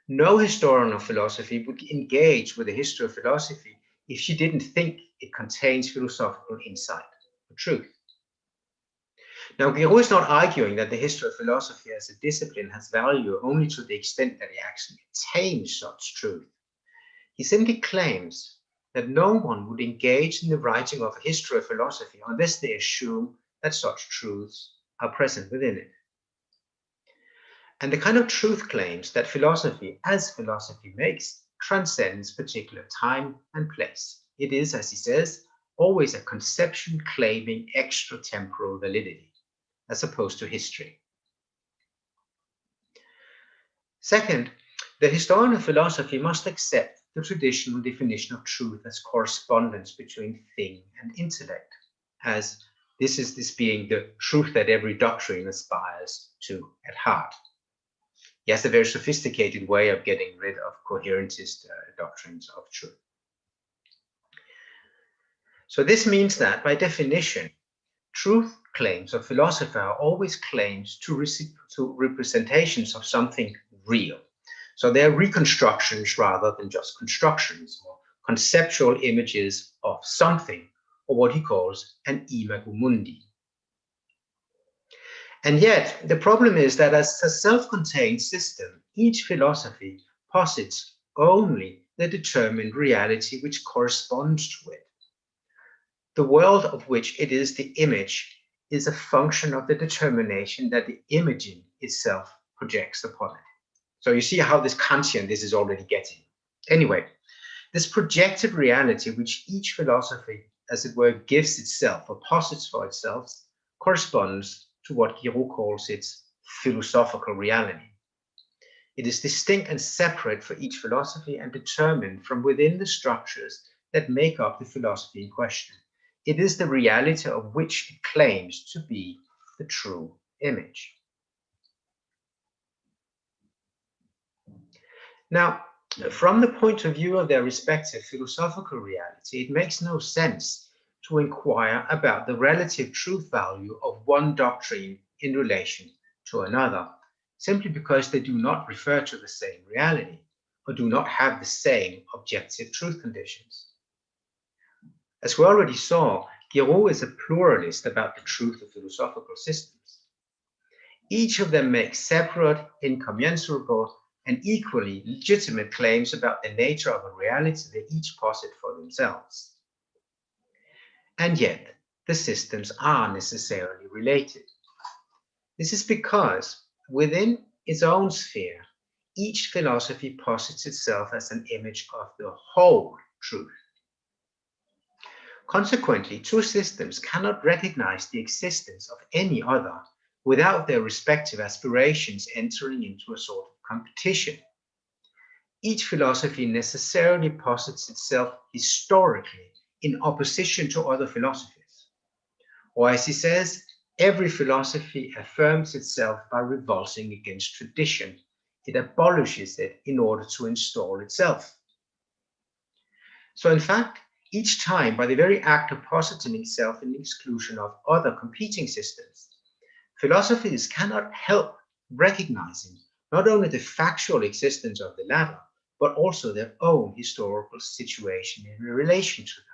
No historian of philosophy would engage with the history of philosophy if she didn't think it contains philosophical insight or truth. Now, Guéroult is not arguing that the history of philosophy as a discipline has value only to the extent that it actually attains such truth. He simply claims that no one would engage in the writing of a history of philosophy unless they assume that such truths are present within it. And the kind of truth claims that philosophy, as philosophy makes, transcends particular time and place. It is, as he says, always a conception claiming extra-temporal validity, as opposed to history. Second, the historian of philosophy must accept the traditional definition of truth as correspondence between thing and intellect, as this being the truth that every doctrine aspires to at heart. He has a very sophisticated way of getting rid of coherentist doctrines of truth. So this means that, by definition, truth claims of philosophy are always claims to representations of something real. So they're reconstructions rather than just constructions, or conceptual images of something, or what he calls an imago mundi. And yet, the problem is that as a self-contained system, each philosophy posits only the determined reality which corresponds to it. The world of which it is the image is a function of the determination that the imaging itself projects upon it. So you see how this Kantian this is already getting. Anyway, this projected reality which each philosophy, as it were, gives itself or posits for itself, corresponds to what Guéroult calls its philosophical reality. It is distinct and separate for each philosophy and determined from within the structures that make up the philosophy in question. It is the reality of which it claims to be the true image. Now, from the point of view of their respective philosophical reality, it makes no sense to inquire about the relative truth value of one doctrine in relation to another, simply because they do not refer to the same reality or do not have the same objective truth conditions. As we already saw, Guéroult is a pluralist about the truth of philosophical systems. Each of them makes separate, incommensurable, and equally legitimate claims about the nature of a reality they each posit for themselves. And yet, the systems are necessarily related. This is because, within its own sphere, each philosophy posits itself as an image of the whole truth. Consequently, two systems cannot recognize the existence of any other without their respective aspirations entering into a sort of competition. Each philosophy necessarily posits itself historically in opposition to other philosophies. Or as he says, every philosophy affirms itself by revolting against tradition. It abolishes it in order to install itself. So in fact, each time, by the very act of positing itself in the exclusion of other competing systems, philosophies cannot help recognizing not only the factual existence of the latter, but also their own historical situation in relation to them.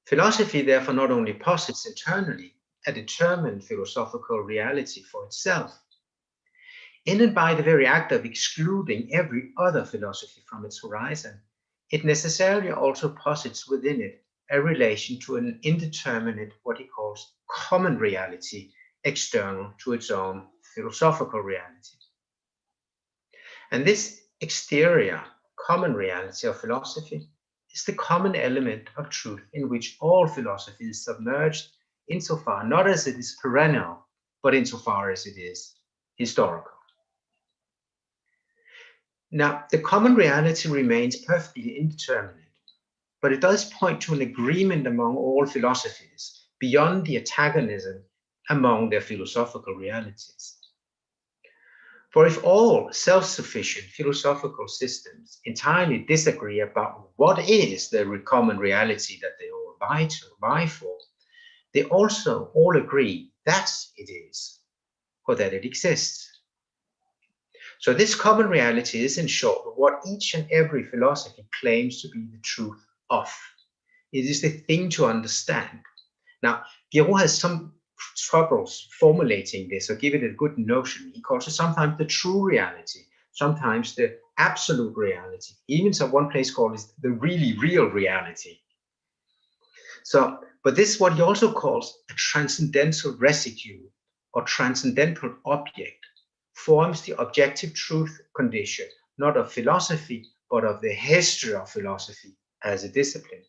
Philosophy therefore not only posits internally a determined philosophical reality for itself, in and by the very act of excluding every other philosophy from its horizon, it necessarily also posits within it a relation to an indeterminate, what he calls common reality, external to its own philosophical reality. And this exterior common reality of philosophy is the common element of truth in which all philosophy is submerged, insofar not as it is perennial, but insofar as it is historical. Now, the common reality remains perfectly indeterminate, but it does point to an agreement among all philosophies beyond the antagonism among their philosophical realities. For if all self-sufficient philosophical systems entirely disagree about what is the common reality that they all vie for, they also all agree that it is, or that it exists. So this common reality is, in short, what each and every philosophy claims to be the truth of. It is the thing to understand. Now, Guéroult has some troubles formulating this or giving it a good notion. He calls it sometimes the true reality, sometimes the absolute reality. Even so, one place called it the really real reality. So, but this is what he also calls a transcendental residue or transcendental object, forms the objective truth condition, not of philosophy, but of the history of philosophy as a discipline.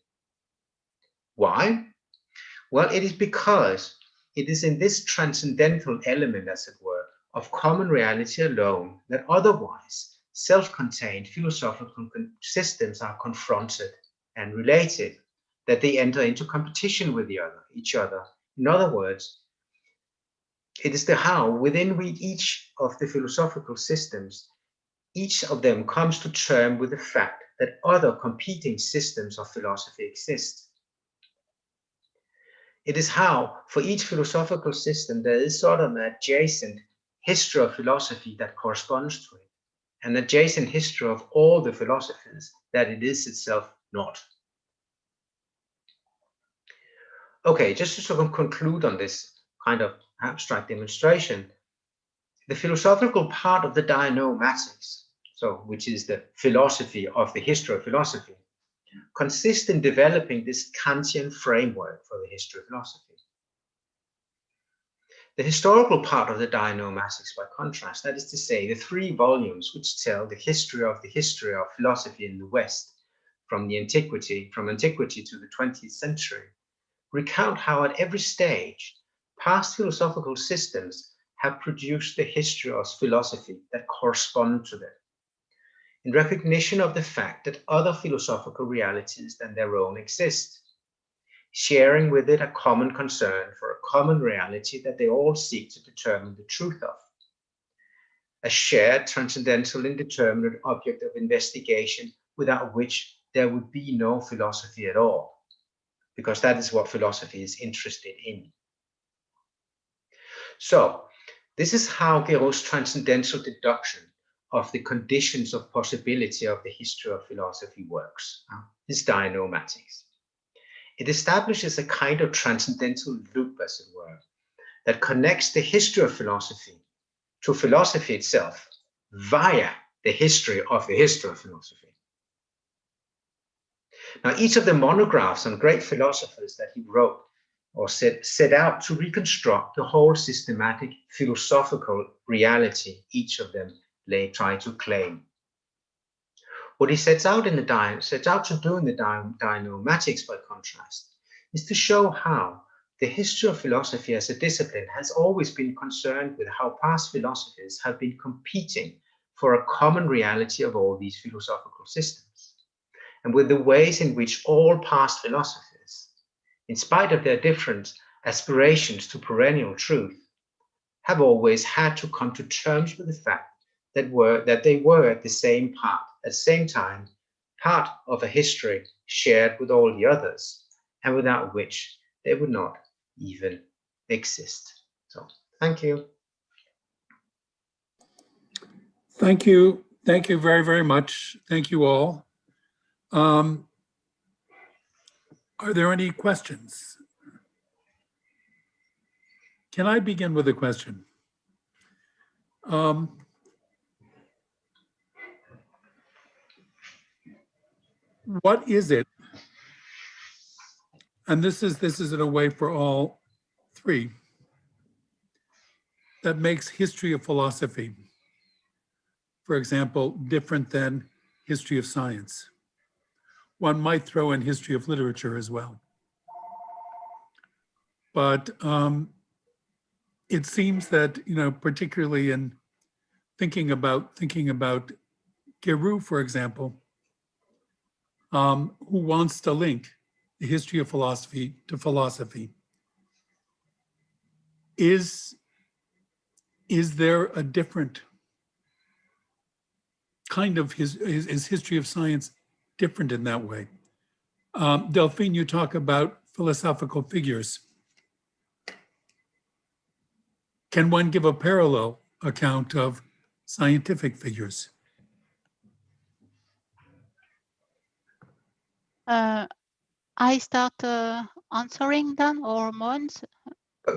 Why? Well, it is because it is in this transcendental element, as it were, of common reality alone that otherwise self-contained philosophical systems are confronted and related, that they enter into competition with each other. In other words, it is the how within which each of the philosophical systems, each of them comes to terms with the fact that other competing systems of philosophy exist. It is how, for each philosophical system, there is sort of an adjacent history of philosophy that corresponds to it, an adjacent history of all the philosophies that it is itself not. Okay, just to sort of conclude on this kind of abstract demonstration, the philosophical part of the dianoematics, which is the philosophy of the history of philosophy, consists in developing this Kantian framework for the history of philosophy. The historical part of the dianoematics, by contrast, that is to say, the 3 volumes which tell the history of philosophy in the West, from antiquity to the 20th century, recount how at every stage past philosophical systems have produced the history of philosophy that correspond to them, in recognition of the fact that other philosophical realities than their own exist, sharing with it a common concern for a common reality that they all seek to determine the truth of, a shared transcendental indeterminate object of investigation without which there would be no philosophy at all, because that is what philosophy is interested in. So, this is how Guéroult's transcendental deduction of the conditions of possibility of the history of philosophy works, this dianoematics. It establishes a kind of transcendental loop, as it were, that connects the history of philosophy to philosophy itself via the history of philosophy. Now, each of the monographs on great philosophers that he wrote or set out to reconstruct the whole systematic philosophical reality each of them try to claim. What he sets out to do in the dianoematics, by contrast, is to show how the history of philosophy as a discipline has always been concerned with how past philosophies have been competing for a common reality of all these philosophical systems, and with the ways in which all past philosophies, in spite of their different aspirations to perennial truth, have always had to come to terms with the fact that they were at the same time part of a history shared with all the others, and without which they would not even exist. So, thank you. Thank you. Thank you very, very much. Thank you all. Are there any questions? Can I begin with a question? What is it? And this is in a way for all 3, that makes history of philosophy, for example, different than history of science. One might throw in history of literature as well. But it seems that, particularly in thinking about Guéroult, for example, who wants to link the history of philosophy to philosophy. Is there a different kind of his history of science different in that way? Delphine, you talk about philosophical figures. Can one give a parallel account of scientific figures? I start answering then, or Mogens?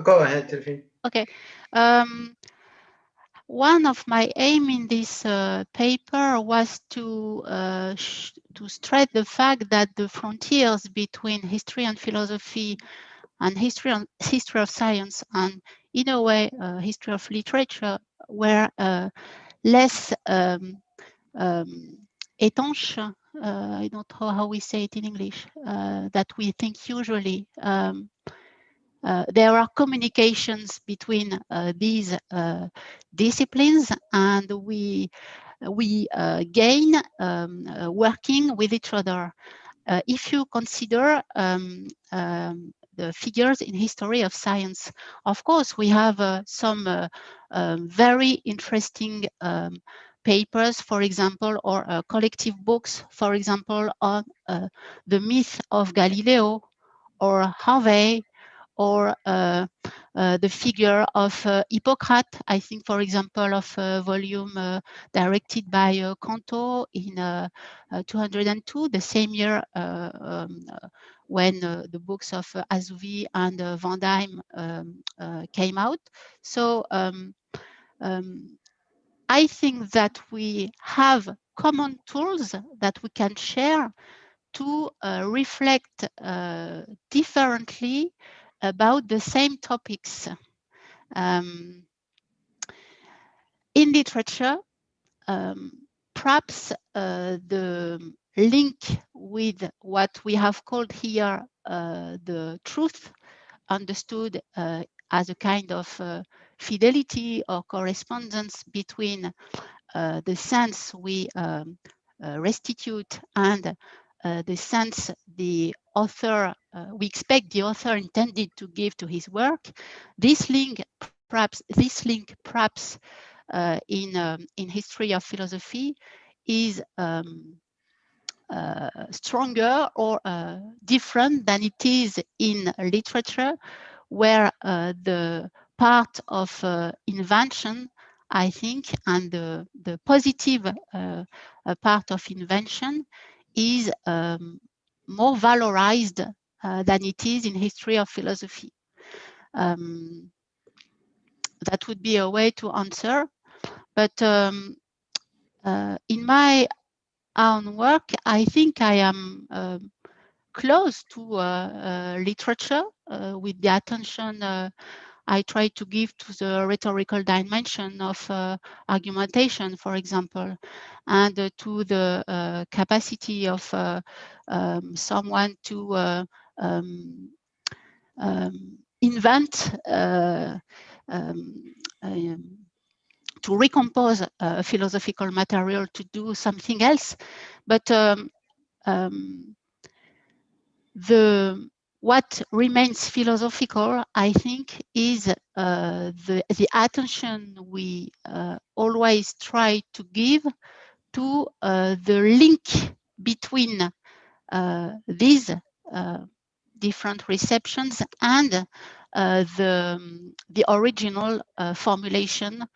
Go ahead, Delphine. Okay. One of my aim in this paper was to stress the fact that the frontiers between history and philosophy, and history of science, and in a way history of literature, were less étanche. I don't know how we say it in English. That we think usually. There are communications between these disciplines, and we gain working with each other. If you consider the figures in history of science, of course, we have some very interesting papers, for example, or collective books, for example, on the myth of Galileo or Harvey, or the figure of Hippocrates, I think, for example, of a volume directed by Canto in 202, the same year when the books of Azuvi and Van Dyne came out. So I think that we have common tools that we can share to reflect differently about the same topics. In literature, perhaps the link with what we have called here the truth, understood as a kind of fidelity or correspondence between the sense we restitute and the sense the author, we expect the author intended to give to his work. This link perhaps in history of philosophy is stronger or different than it is in literature, where the part of invention, I think, and the positive part of invention is more valorized than it is in history of philosophy. That would be a way to answer. But in my own work, I think I am close to literature with the attention I try to give to the rhetorical dimension of argumentation, for example, and to the capacity of someone to invent, to recompose philosophical material to do something else. But what remains philosophical, I think, is the attention we always try to give to the link between these different receptions and the original formulation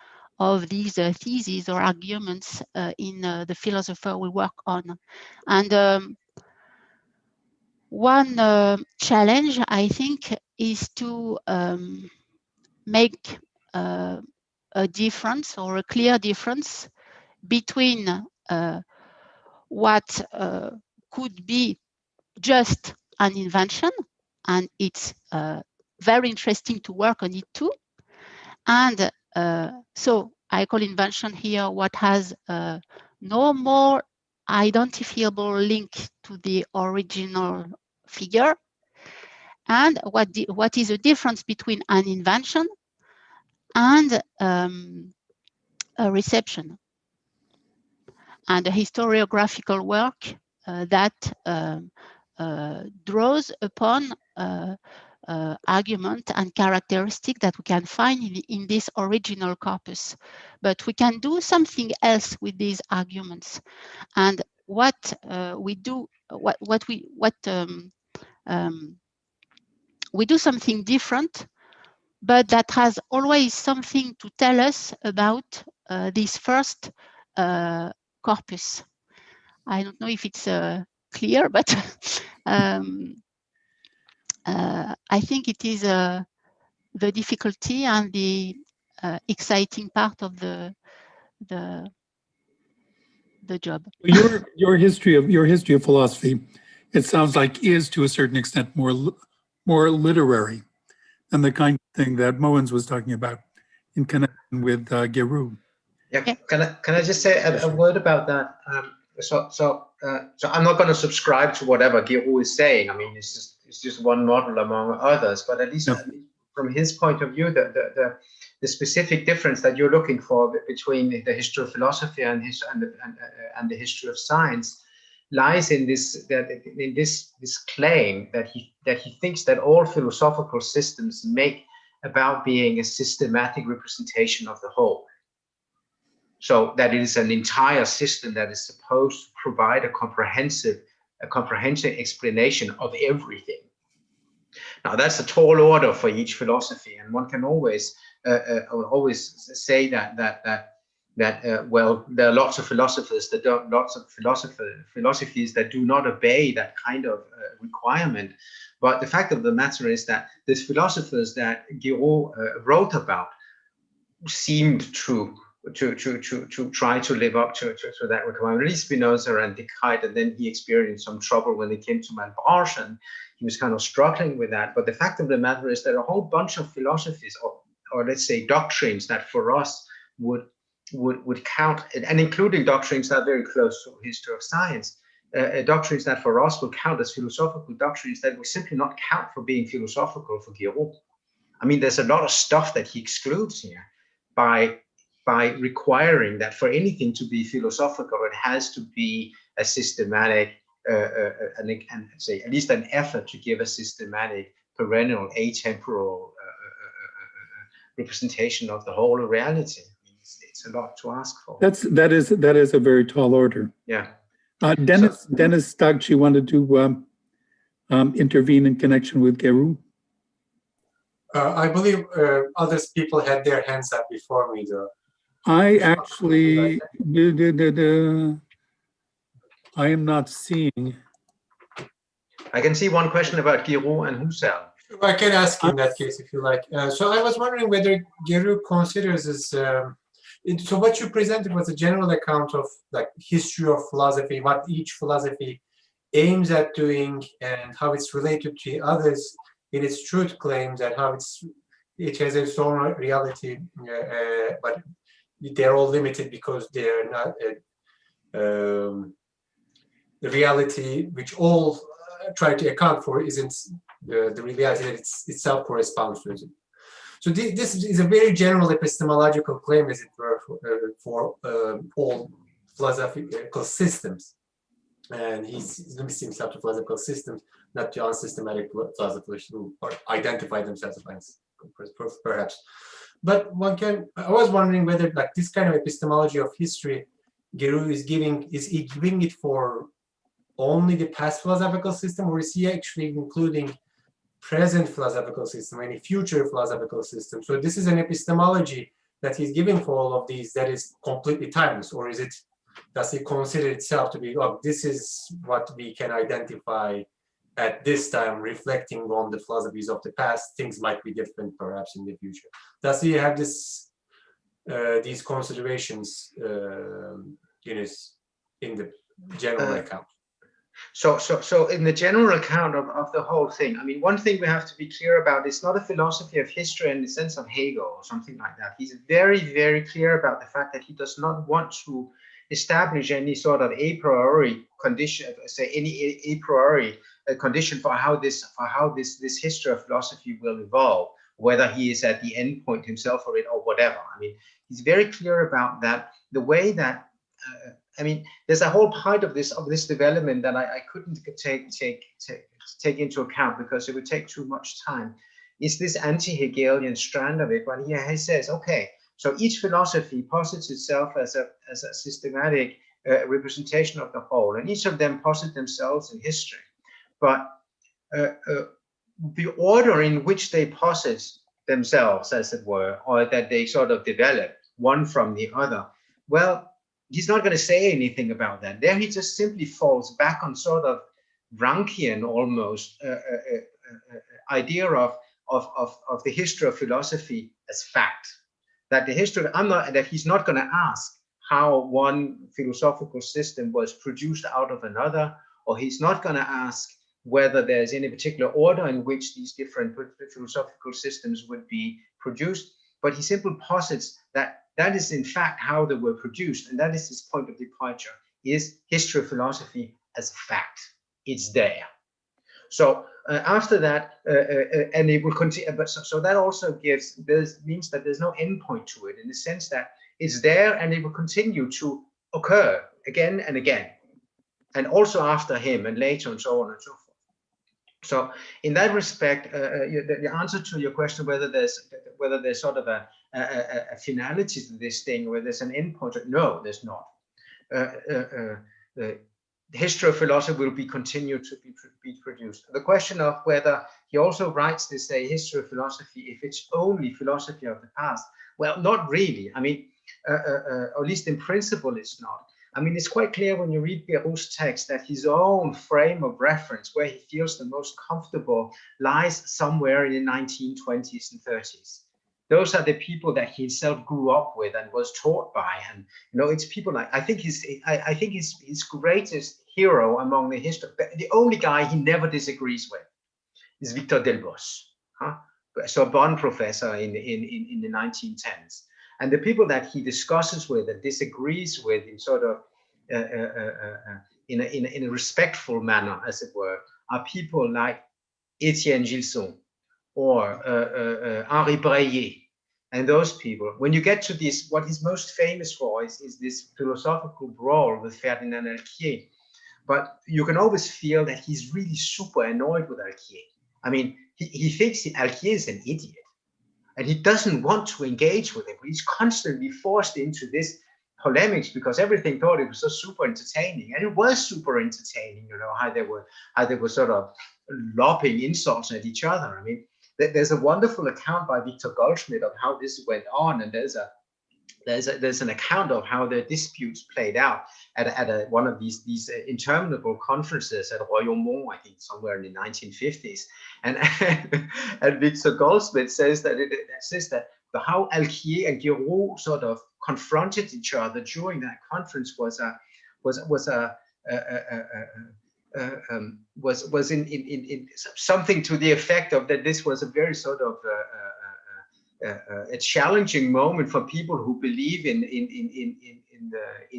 of these theses or arguments in the philosopher we work on. And one challenge, I think, is to make a difference, or a clear difference, between what could be just an invention, and it's very interesting to work on it too. And so I call invention here what has no more identifiable link to the original figure, and what is the difference between an invention and a reception, and a historiographical work that draws upon argument and characteristic that we can find in this original corpus. But we can do something else with these arguments. And what we do, we do something different, but that has always something to tell us about this first corpus. I don't know if it's clear, but I think it is the difficulty and the exciting part of the job. Your history of philosophy, it sounds like, is to a certain extent more literary than the kind of thing that Mogens was talking about in connection with Guéroult. Yeah, can I just say a word about that? So I'm not going to subscribe to whatever Guéroult is saying. I mean, it's just one model among others. But at least from his point of view, the specific difference that you're looking for between the history of philosophy and the history of science lies in this claim that he thinks that all philosophical systems make about being a systematic representation of the whole. So that it is an entire system that is supposed to provide a comprehensive explanation of everything. Now that's a tall order for each philosophy, and one can always say that well, there are lots of philosophers that don't, philosophies that do not obey that kind of requirement. But the fact of the matter is that the philosophers that Guéroult wrote about seemed to try to live up to that requirement. At least Spinoza and Descartes, and then he experienced some trouble when they came to Malebranche, and he was kind of struggling with that. But the fact of the matter is that a whole bunch of philosophies, or let's say doctrines, that for us would count, and including doctrines that are very close to history of science, doctrines that for us would count as philosophical doctrines that would simply not count for being philosophical for Guéroult. I mean, there's a lot of stuff that he excludes here by requiring that for anything to be philosophical, it has to be a systematic, and say at least an effort to give a systematic, perennial, atemporal representation of the whole of reality. I mean, it's a lot to ask for. That is a very tall order. Yeah. Dennis Stagchi wanted to intervene in connection with Guéroult. I believe other people had their hands up before me, though. I actually, I am not seeing. I can see one question about Guéroult and Husserl. I can ask in that case if you like. So I was wondering whether Guéroult considers this. So what you presented was a general account of like history of philosophy, what each philosophy aims at doing, and how it's related to others in its truth claims, and how it has its own reality, but they're all limited because they're not the reality which all try to account for isn't the reality that itself corresponds to. So this is a very general epistemological claim, as it were, for all philosophical systems. And he's limiting himself to philosophical systems, not to unsystematic philosophers who identify themselves as perhaps. But I was wondering whether like this kind of epistemology of history Guéroult is he giving it for only the past philosophical system, or is he actually including present philosophical system, any future philosophical system? So this is an epistemology that he's giving for all of these that is completely timeless, or does he consider itself to be, oh, this is what we can identify at this time, reflecting on the philosophies of the past? Things might be different perhaps in the future. Does he have these considerations in the general account? So in the general account of the whole thing, I mean, one thing we have to be clear about, it's not a philosophy of history in the sense of Hegel or something like that. He's very, very clear about the fact that he does not want to establish any sort of a priori condition, say any a priori condition for how this history of philosophy will evolve, whether he is at the end point himself or whatever. I mean, he's very clear about that. The way that I mean, there's a whole part of this development that I couldn't take take into account because it would take too much time, is this anti-Hegelian strand of it. When he says, okay, so each philosophy posits itself as a systematic representation of the whole, and each of them posit themselves in history. But the order in which they posit themselves, as it were, or that they sort of develop one from the other, well, he's not going to say anything about that. There he just simply falls back on sort of Rankian almost idea of the history of philosophy as fact. That the history, that he's not going to ask how one philosophical system was produced out of another, or he's not going to ask whether there's any particular order in which these different philosophical systems would be produced, but he simply posits that that is in fact how they were produced, and that is his point of departure, is history of philosophy as a fact. It's there. So after that, and it will continue, but so that also means that there's no endpoint to it, in the sense that it's there and it will continue to occur again and again, and also after him and later and so on and so forth. So in that respect, the answer to your question, whether there's sort of a finality to this thing, where there's an endpoint, no, there's not. The history of philosophy will be continued to be produced. The question of whether he also writes this a history of philosophy if it's only philosophy of the past, well, not really. I mean, or at least in principle, it's not. I mean, it's quite clear when you read Guéroult's text that his own frame of reference, where he feels the most comfortable, lies somewhere in the 1920s and 30s. Those are the people that he himself grew up with and was taught by, and it's people like I think his greatest hero among the history, the only guy he never disagrees with, is Victor Delbos, Sorbonne professor in the 1910s. And the people that he discusses with and disagrees with in sort of in a respectful manner, as it were, are people like Étienne Gilson or Henri Breillet, and those people. When you get to this, what he's most famous for is this philosophical brawl with Ferdinand Alquier. But you can always feel that he's really super annoyed with Alquier. I mean, he thinks Alquier is an idiot, and he doesn't want to engage with him. He's constantly forced into this polemics because everything thought it was so super entertaining, and it was super entertaining. How they were sort of lobbing insults at each other. I mean, there's a wonderful account by Victor Goldschmidt of how this went on, and there's an account of how the disputes played out at one of these interminable conferences at Royaumont, I think somewhere in the 1950s, and Victor Goldschmidt says that how Alquier and Guéroult sort of confronted each other during that conference was in something to the effect of that this was a very sort of a challenging moment for people who believe in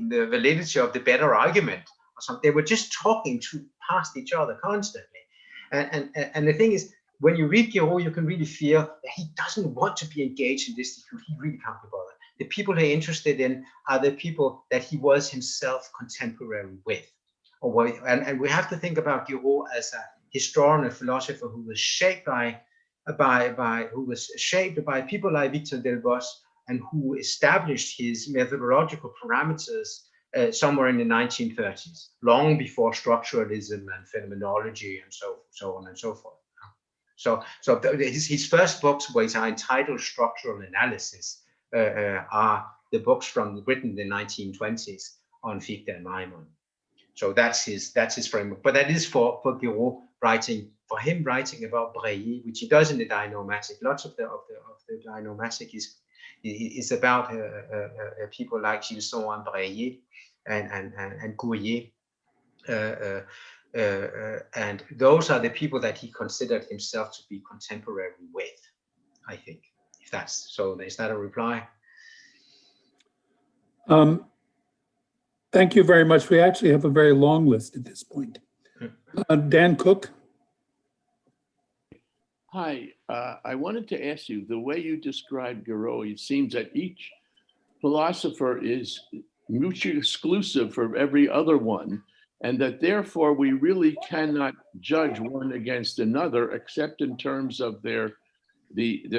the validity of the better argument or something. They were just talking past each other constantly, and the thing is, when you read Guéroult, you can really feel that he doesn't want to be engaged in this dispute. He really can't be bothered. The people he's interested in are the people that he was himself contemporary with. And we have to think about Guéroult as a historian and philosopher who was shaped by people like Victor Delbos, and who established his methodological parameters somewhere in the 1930s, long before structuralism and phenomenology and so on and so forth. So his first books, which are entitled Structural Analysis, are the books written in the 1920s on Fichte and Maimon. So that's his framework. But that is for Guéroult writing about Breillet, which he does in the dianoematic. Lots of the dianoematic is about people like Gilson and Breillet and Courier. And those are the people that he considered himself to be contemporary with, I think. If that's so, is that a reply? Thank you very much. We actually have a very long list at this point. Dan Cook. Hi, I wanted to ask you, the way you described Guéroult, it seems that each philosopher is mutually exclusive from every other one. and that therefore we really cannot judge one against another except in terms of the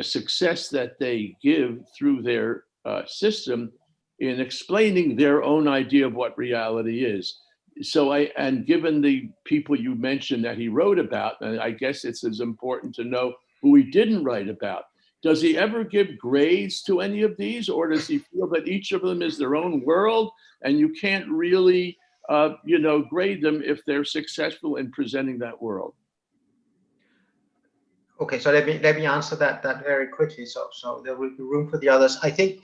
success that they give through their system in explaining their own idea of what reality is. So and given the people you mentioned that he wrote about, I guess it's as important to know who he didn't write about. Does he ever give grades to any of these, or does he feel that each of them is their own world and you can't really grade them if they're successful in presenting that world? Okay, so let me answer that very quickly. So there will be room for the others. I think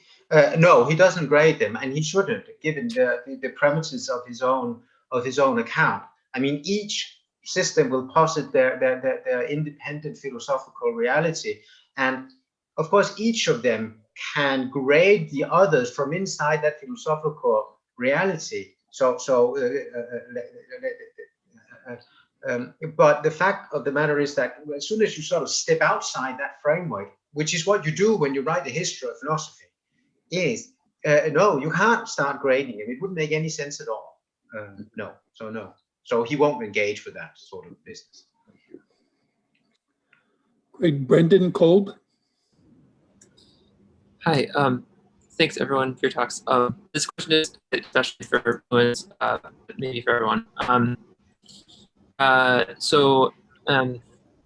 no, he doesn't grade them, and he shouldn't, given the premises of his own account. I mean, each system will posit their independent philosophical reality, and of course, each of them can grade the others from inside that philosophical reality. But the fact of the matter is that as soon as you sort of step outside that framework, which is what you do when you write the history of philosophy, is no, you can't start grading him. It wouldn't make any sense at all. No. So he won't engage with that sort of business. Great. Brendan Kolb. Hi. Thanks everyone for your talks. This question is especially for Mogens, but maybe for everyone.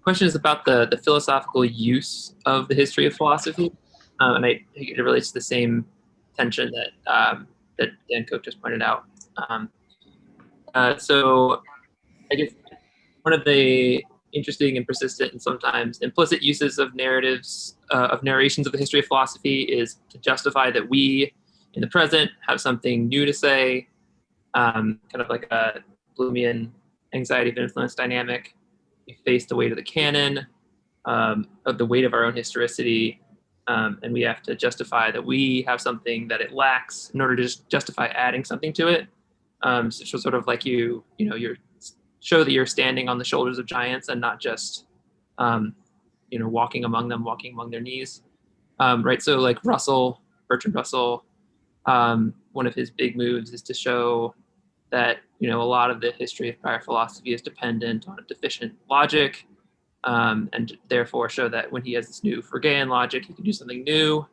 Question is about the philosophical use of the history of philosophy, and I think it relates to the same tension that Dan Koch just pointed out. So I guess one of the interesting and persistent and sometimes implicit uses of narratives, of narrations of the history of philosophy is to justify that we in the present have something new to say, kind of like a Bloomian anxiety of influence dynamic. We face the weight of the canon, of the weight of our own historicity, and we have to justify that we have something that it lacks in order to just justify adding something to it. So sort of like you're show that you're standing on the shoulders of giants and not just walking among their knees, right? So like Bertrand Russell, one of his big moves is to show that a lot of the history of prior philosophy is dependent on a deficient logic, and therefore show that when he has this new Freudian logic, he can do something new.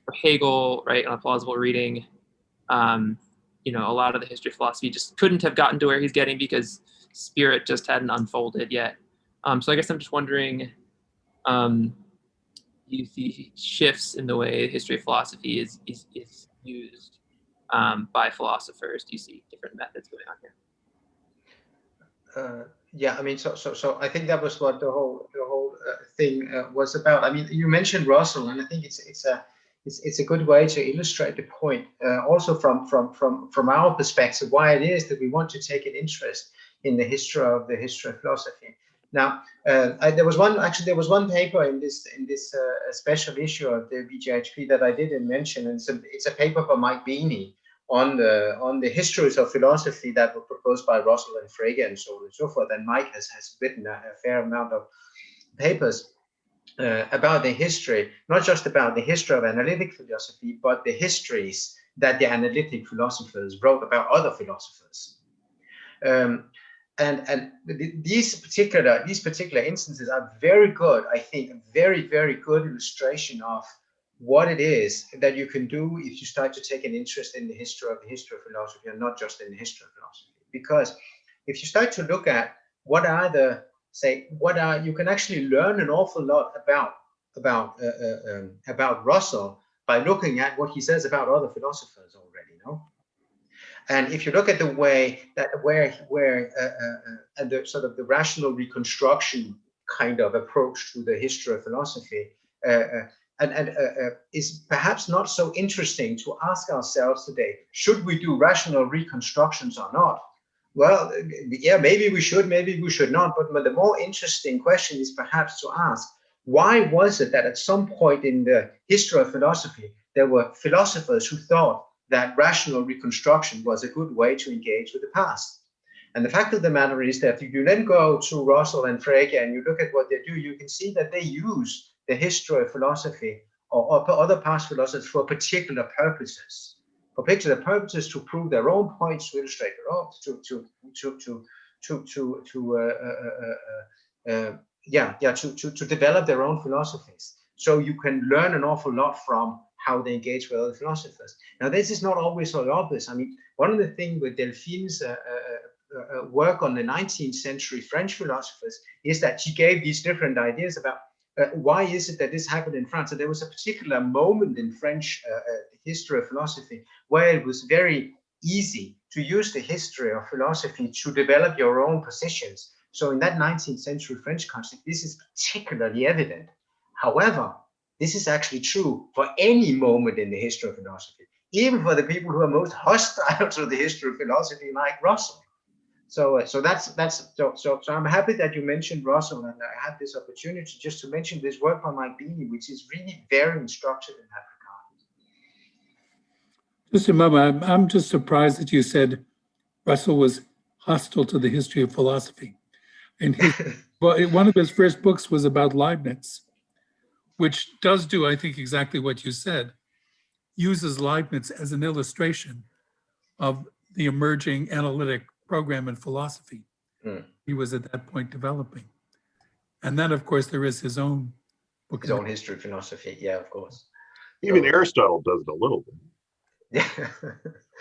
For Hegel, right, on a plausible reading, a lot of the history of philosophy just couldn't have gotten to where he's getting because spirit just hadn't unfolded yet. So I guess I'm just wondering, you see shifts in the way history of philosophy is used by philosophers? Do you see different methods going on here? Yeah, I mean, so I think that was what the whole thing was about. I mean, you mentioned Russell, and I think it's a good way to illustrate the point, also from our perspective, why it is that we want to take an interest in the history of philosophy. Now, there was one paper in this special issue of the BJHP that I didn't mention, and it's a paper by Mike Beeney on the histories of philosophy that were proposed by Russell and Frege and so on and so forth. And Mike has written a fair amount of papers about the history, not just about the history of analytic philosophy, but the histories that the analytic philosophers wrote about other philosophers. And these particular instances are very good, I think, a very, very good illustration of what it is that you can do if you start to take an interest in the history of philosophy, and not just in the history of philosophy. Because if you start to look at you can actually learn an awful lot about Russell by looking at what he says about other philosophers already, And if you look at the way that and the sort of the rational reconstruction kind of approach to the history of philosophy, is perhaps not so interesting to ask ourselves today, should we do rational reconstructions or not? Well, yeah, maybe we should, maybe we should not. But the more interesting question is perhaps to ask, why was it that at some point in the history of philosophy, there were philosophers who thought that rational reconstruction was a good way to engage with the past? And the fact of the matter is that if you then go to Russell and Frege and you look at what they do, you can see that they use the history of philosophy or other past philosophers for particular purposes. for picture the purposes to prove their own points, to illustrate their own, to develop their own philosophies. So you can learn an awful lot from how they engage with other philosophers. Now, this is not always so obvious. I mean, one of the things with Delphine's work on the 19th century French philosophers is that she gave these different ideas about why is it that this happened in France. And there was a particular moment in French history of philosophy where it was very easy to use the history of philosophy to develop your own positions. So in that 19th century French context, this is particularly evident. However, this is actually true for any moment in the history of philosophy, even for the people who are most hostile to the history of philosophy, like Russell. So I'm happy that you mentioned Russell, and I had this opportunity just to mention this work by Mike Beanie, which is really very instructive in that regard. Just a moment, I'm just surprised that you said Russell was hostile to the history of philosophy. And one of his first books was about Leibniz, which does do, I think, exactly what you said, uses Leibniz as an illustration of the emerging analytic program in philosophy he was at that point developing. And then, of course, there is his own book. His own history of philosophy, yeah, of course. Even Aristotle does it a little bit. Yeah.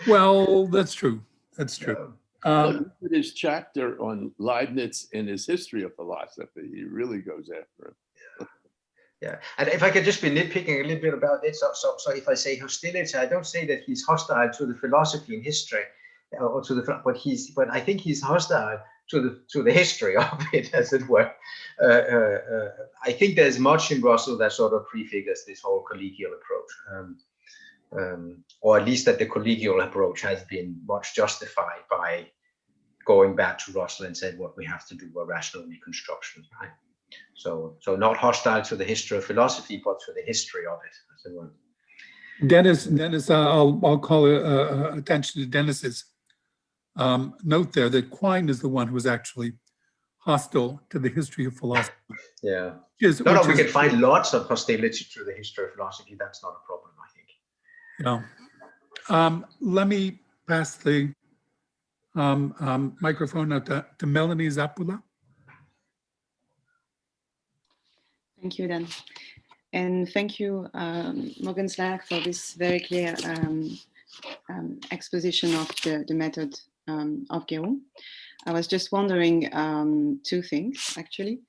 Well, that's true. That's true. Look at his chapter on Leibniz in his history of philosophy. He really goes after it. Yeah, and if I could just be nitpicking a little bit about it, so if I say hostility, I don't say that he's hostile to the philosophy and history, or to the, but I think he's hostile to the history of it, as it were. I think there's much in Russell that sort of prefigures this whole collegial approach, or at least that the collegial approach has been much justified by going back to Russell and said what we have to do a rational reconstruction, right? So not hostile to the history of philosophy, but to the history of it, as it were. Dennis, I'll call attention to Dennis's note there that Quine is the one who was actually hostile to the history of philosophy. Yeah. We can find lots of hostility to the history of philosophy. That's not a problem, I think. Yeah. Let me pass the microphone now to Melanie Zapula. Thank you, Dan. And thank you, Mogens Lærke, for this very clear exposition of the method of Guéroult. I was just wondering two things, actually.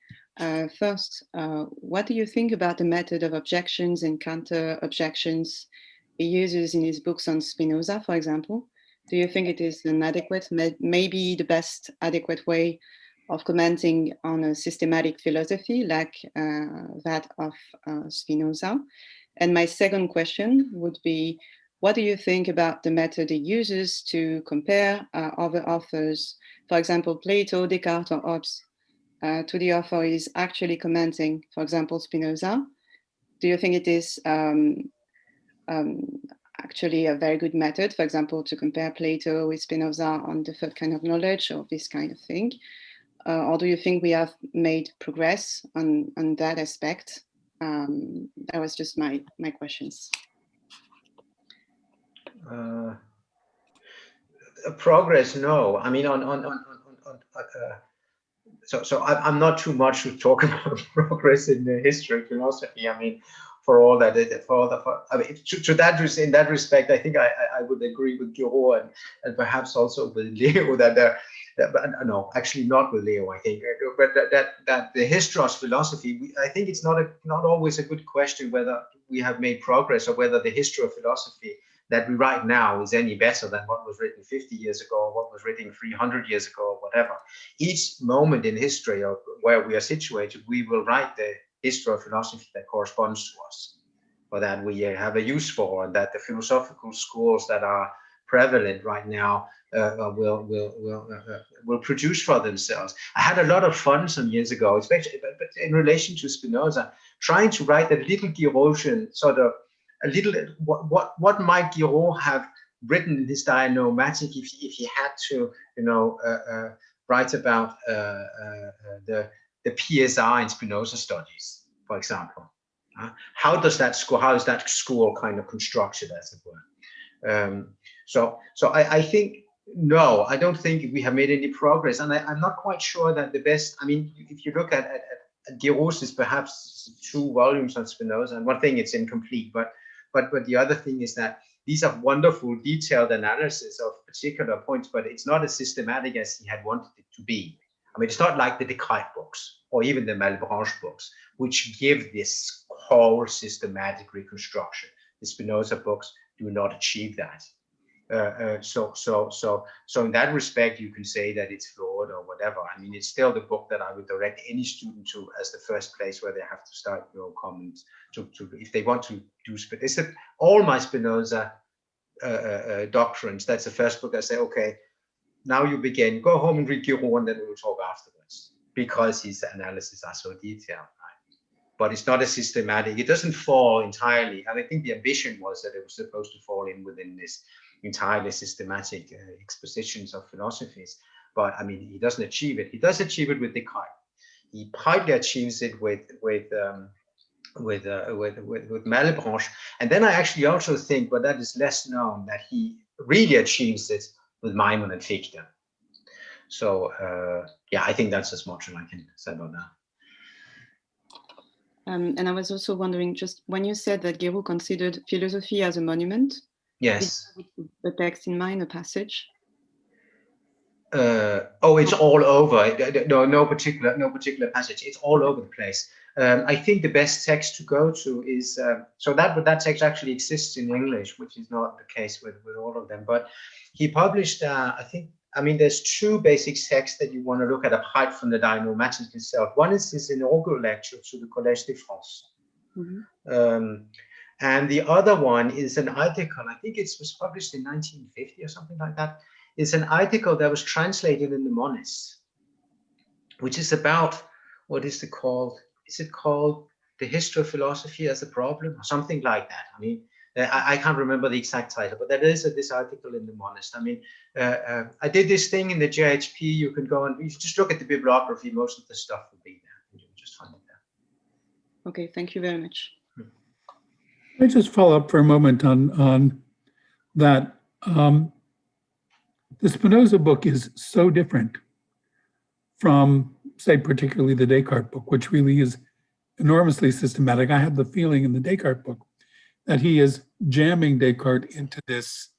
First, what do you think about the method of objections and counter-objections he uses in his books on Spinoza, for example? Do you think it is an adequate, maybe the best adequate way of commenting on a systematic philosophy like that of Spinoza? And my second question would be, what do you think about the method he uses to compare other authors, for example, Plato, Descartes, or Hobbes, to the author is actually commenting, for example, Spinoza? Do you think it is actually a very good method, for example, to compare Plato with Spinoza on the third kind of knowledge or this kind of thing? Or do you think we have made progress on that aspect? That was just my questions. Progress, no. I mean, so I'm not too much to talk about progress in the history of philosophy. I mean, for all that, I mean, in that respect, I think I would agree with Guéroult and perhaps also with Leo that no, actually not with Leo, I think, but that the history of philosophy, I think it's not always a good question whether we have made progress or whether the history of philosophy that we write now is any better than what was written 50 years ago, or what was written 300 years ago, or whatever. Each moment in history of where we are situated, we will write the history of philosophy that corresponds to us, or that we have a use for, and that the philosophical schools that are prevalent right now will produce for themselves. I had a lot of fun some years ago, especially but in relation to Spinoza, trying to write a little Guéroultian sort of what might Guéroult have written in his dianoematic if he had to, write about the PSR in Spinoza studies, for example. How is that school kind of constructed, as it were? So I think, no, I don't think we have made any progress. And I'm not quite sure that the best, I mean, if you look at Guéroult is perhaps 2 volumes on Spinoza, and one thing, it's incomplete, but the other thing is that these are wonderful detailed analysis of particular points, but it's not as systematic as he had wanted it to be. I mean, it's not like the Descartes books or even the Malebranche books, which give this whole systematic reconstruction. The Spinoza books do not achieve that. So in that respect, you can say that it's flawed or whatever. I mean, it's still the book that I would direct any student to as the first place where they have to start comments to if they want to do Spinoza. All my Spinoza doctrines, that's the first book I say, okay, now you begin, go home and read Guéroult, and then we will talk afterwards, because his analyses are so detailed. Right? But it's not a systematic, it doesn't fall entirely. And I think the ambition was that it was supposed to fall in within this entirely systematic expositions of philosophies. But I mean, he doesn't achieve it. He does achieve it with Descartes. He partly achieves it with Malebranche. And then I actually also think, but that is less known, that he really achieves it with Maimon and Fichte. So yeah, I think that's as much as I can say about that. And I was also wondering, just when you said that Guéroult considered philosophy as a monument, yes, the text in mind, a passage. Oh, it's all over. No particular passage. It's all over the place. I think the best text to go to is so that text actually exists in English, which is not the case with all of them. But he published, I mean, there's 2 basic texts that you want to look at apart from the dianoematics itself. One is his inaugural lecture to the Collège de France. Mm-hmm. And the other one is an article, I think it was published in 1950 or something like that. It's an article that was translated in the Monist, which is about, what is it called? Is it called The History of Philosophy as a Problem or something like that? I mean, I can't remember the exact title, but there is this article in the Monist. I mean, I did this thing in the JHP. You can go and you just look at the bibliography. Most of the stuff will be there. You can just find it there. Okay, thank you very much. Let me just follow up for a moment on that. The Spinoza book is so different from, say, particularly the Descartes book, which really is enormously systematic. I have the feeling in the Descartes book that he is jamming Descartes into this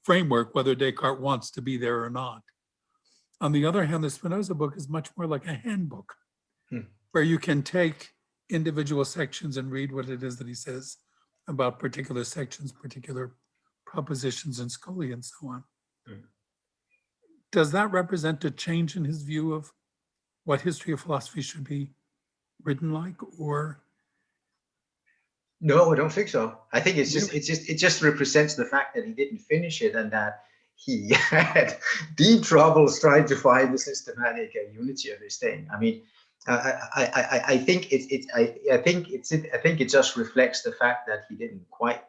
framework, whether Descartes wants to be there or not. On the other hand, the Spinoza book is much more like a handbook, where you can take individual sections and read what it is that he says about particular sections, particular propositions and scholia and so on. Does that represent a change in his view of what history of philosophy should be written like, or? No, I don't think so. I think it just represents the fact that he didn't finish it and that he had deep troubles trying to find the systematic unity of his thing. I mean, I think it just reflects the fact that he didn't quite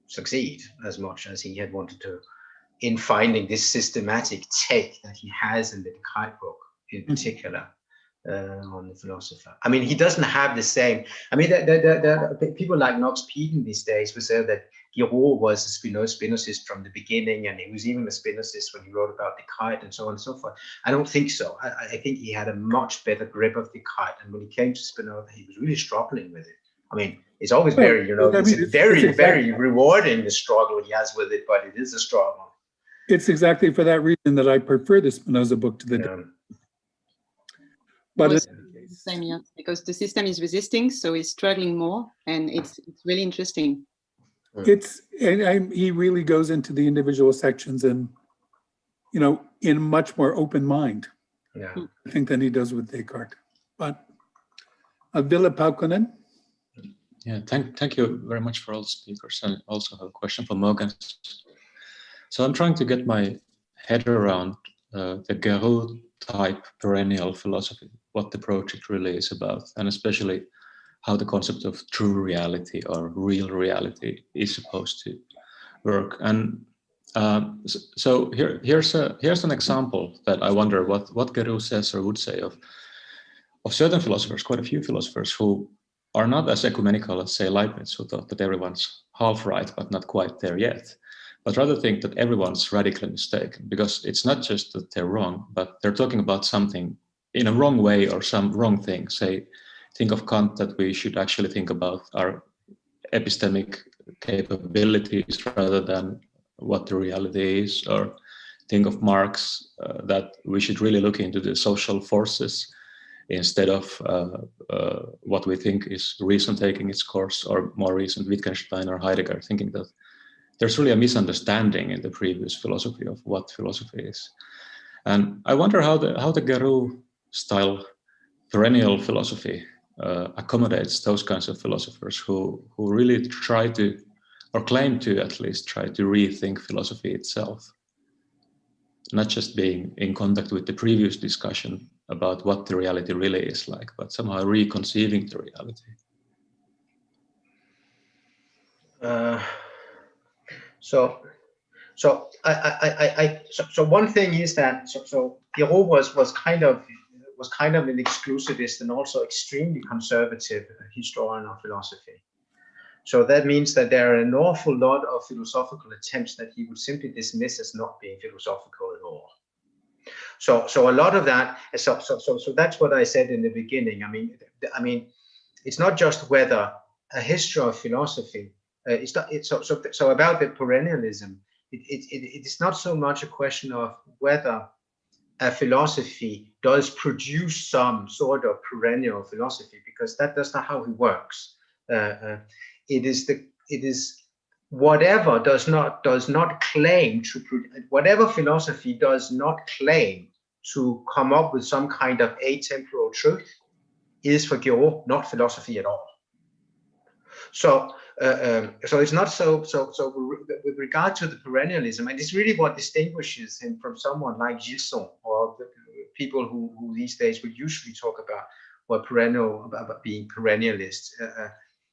succeed as much as he had wanted to in finding this systematic take that he has in the Descartes book in particular on the philosopher. I mean, he doesn't have the same, I mean, people like Knox Peden these days who say that Guéroult was a Spinozist from the beginning, and he was even a Spinozist when he wrote about Descartes and so on and so forth. I don't think so. I think he had a much better grip of Descartes, and when he came to Spinoza, he was really struggling with it. I mean, it's always very, it's very rewarding, the struggle he has with it, but it is a struggle. It's exactly for that reason that I prefer the Spinoza book to the But it's the same, yeah, because the system is resisting, so he's struggling more, and it's really interesting. He really goes into the individual sections and, in much more open mind, I think, than he does with Descartes. But Ville Paukkonen. Yeah, thank you very much for all the speakers. I also have a question for Mogens. So I'm trying to get my head around the Guéroult type perennial philosophy, what the project really is about, and especially how the concept of true reality or real reality is supposed to work. And so here's an example that I wonder what Guéroult says or would say of certain philosophers, quite a few philosophers who are not as ecumenical as, say, Leibniz, who thought that everyone's half right but not quite there yet. but rather think that everyone's radically mistaken, because it's not just that they're wrong, but they're talking about something in a wrong way or some wrong thing. Say, think of Kant that we should actually think about our epistemic capabilities rather than what the reality is, or think of Marx that we should really look into the social forces instead of what we think is reason taking its course, or more recent Wittgenstein or Heidegger thinking that there's really a misunderstanding in the previous philosophy of what philosophy is. And I wonder how the Guéroult style perennial philosophy accommodates those kinds of philosophers who really try to, or claim to at least try to rethink philosophy itself, not just being in contact with the previous discussion about what the reality really is like, but somehow reconceiving the reality. So one thing is that Guéroult was kind of an exclusivist and also extremely conservative historian of philosophy. So that means that there are an awful lot of philosophical attempts that he would simply dismiss as not being philosophical at all. So a lot of that. So that's what I said in the beginning. I mean, it's not just whether a history of philosophy. So about the perennialism. It's not so much a question of whether a philosophy does produce some sort of perennial philosophy, because that's not how it works. It is whatever does not claim to, whatever philosophy does not claim to come up with some kind of atemporal truth is for Guéroult not philosophy at all. So it's not so with regard to the perennialism, and it's really what distinguishes him from someone like Gilson, or the people who these days would usually talk about what about being perennialists.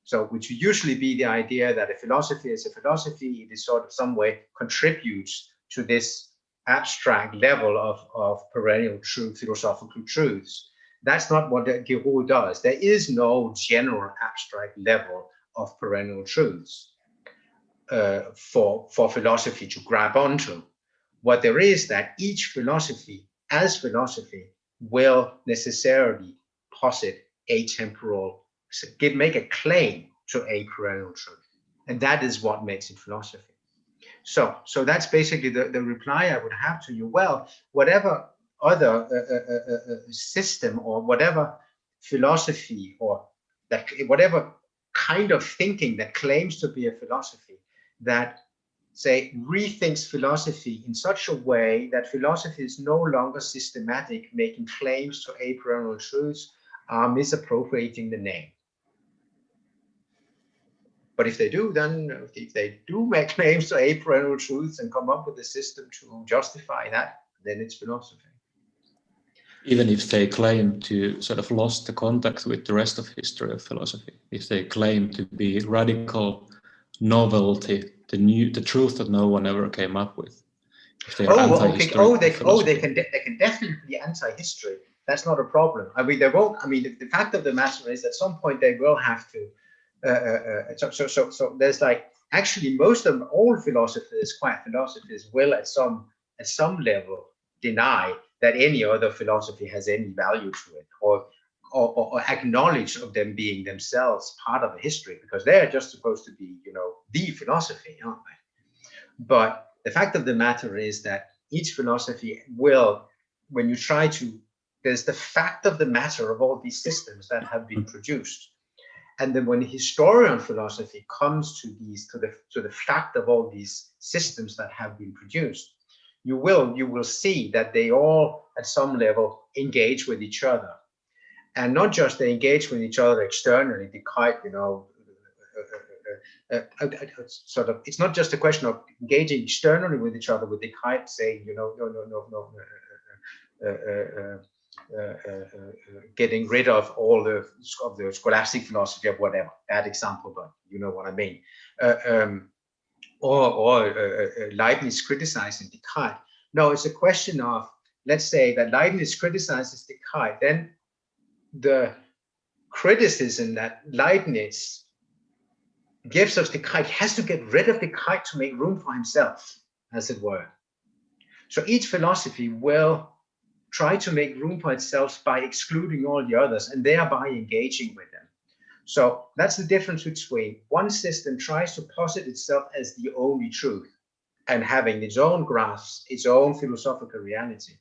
So which would usually be the idea that a philosophy is a philosophy, it is sort of some way contributes to this abstract level of perennial truth, philosophical truths. That's not what Guéroult does. There is no general abstract level of perennial truths for philosophy to grab onto. What there is that each philosophy, as philosophy, will necessarily posit atemporal, make a claim to a perennial truth, and that is what makes it philosophy. So that's basically the reply I would have to you. Well, whatever other system or whatever philosophy or that whatever kind of thinking that claims to be a philosophy that, say, rethinks philosophy in such a way that philosophy is no longer systematic, making claims to aperennial truths, are misappropriating the name. But if they do, then if they do make claims to aperennial truths and come up with a system to justify that, then it's philosophy. Even if they claim to sort of lost the contact with the rest of history of philosophy, if they claim to be radical novelty, the truth that no one ever came up with. If they are they can definitely be anti-history. That's not a problem. I mean, they won't. I mean, the fact of the matter is, at some point they will have to. So there's like actually most of all philosophers, quiet philosophers, will at some level deny that any other philosophy has any value to it, or acknowledge of them being themselves part of a history, because they're just supposed to be, the philosophy, aren't they? But the fact of the matter is that each philosophy will, when you try to, there's the fact of the matter of all these systems that have been produced. And then when historian philosophy comes to the fact of all these systems that have been produced, you will see that they all at some level engage with each other, and not just they engage with each other externally. Descartes, sort of, it's not just a question of engaging externally with each other, with Descartes saying, getting rid of all the scholastic philosophy of whatever, bad example, but you know what I mean. Or Leibniz criticizing Descartes. No, it's a question of, let's say that Leibniz criticizes Descartes, then the criticism that Leibniz gives us the kite, has to get rid of the kite to make room for himself, as it were. So each philosophy will try to make room for itself by excluding all the others and thereby engaging with them. So that's the difference between one system tries to posit itself as the only truth and having its own graphs, its own philosophical reality.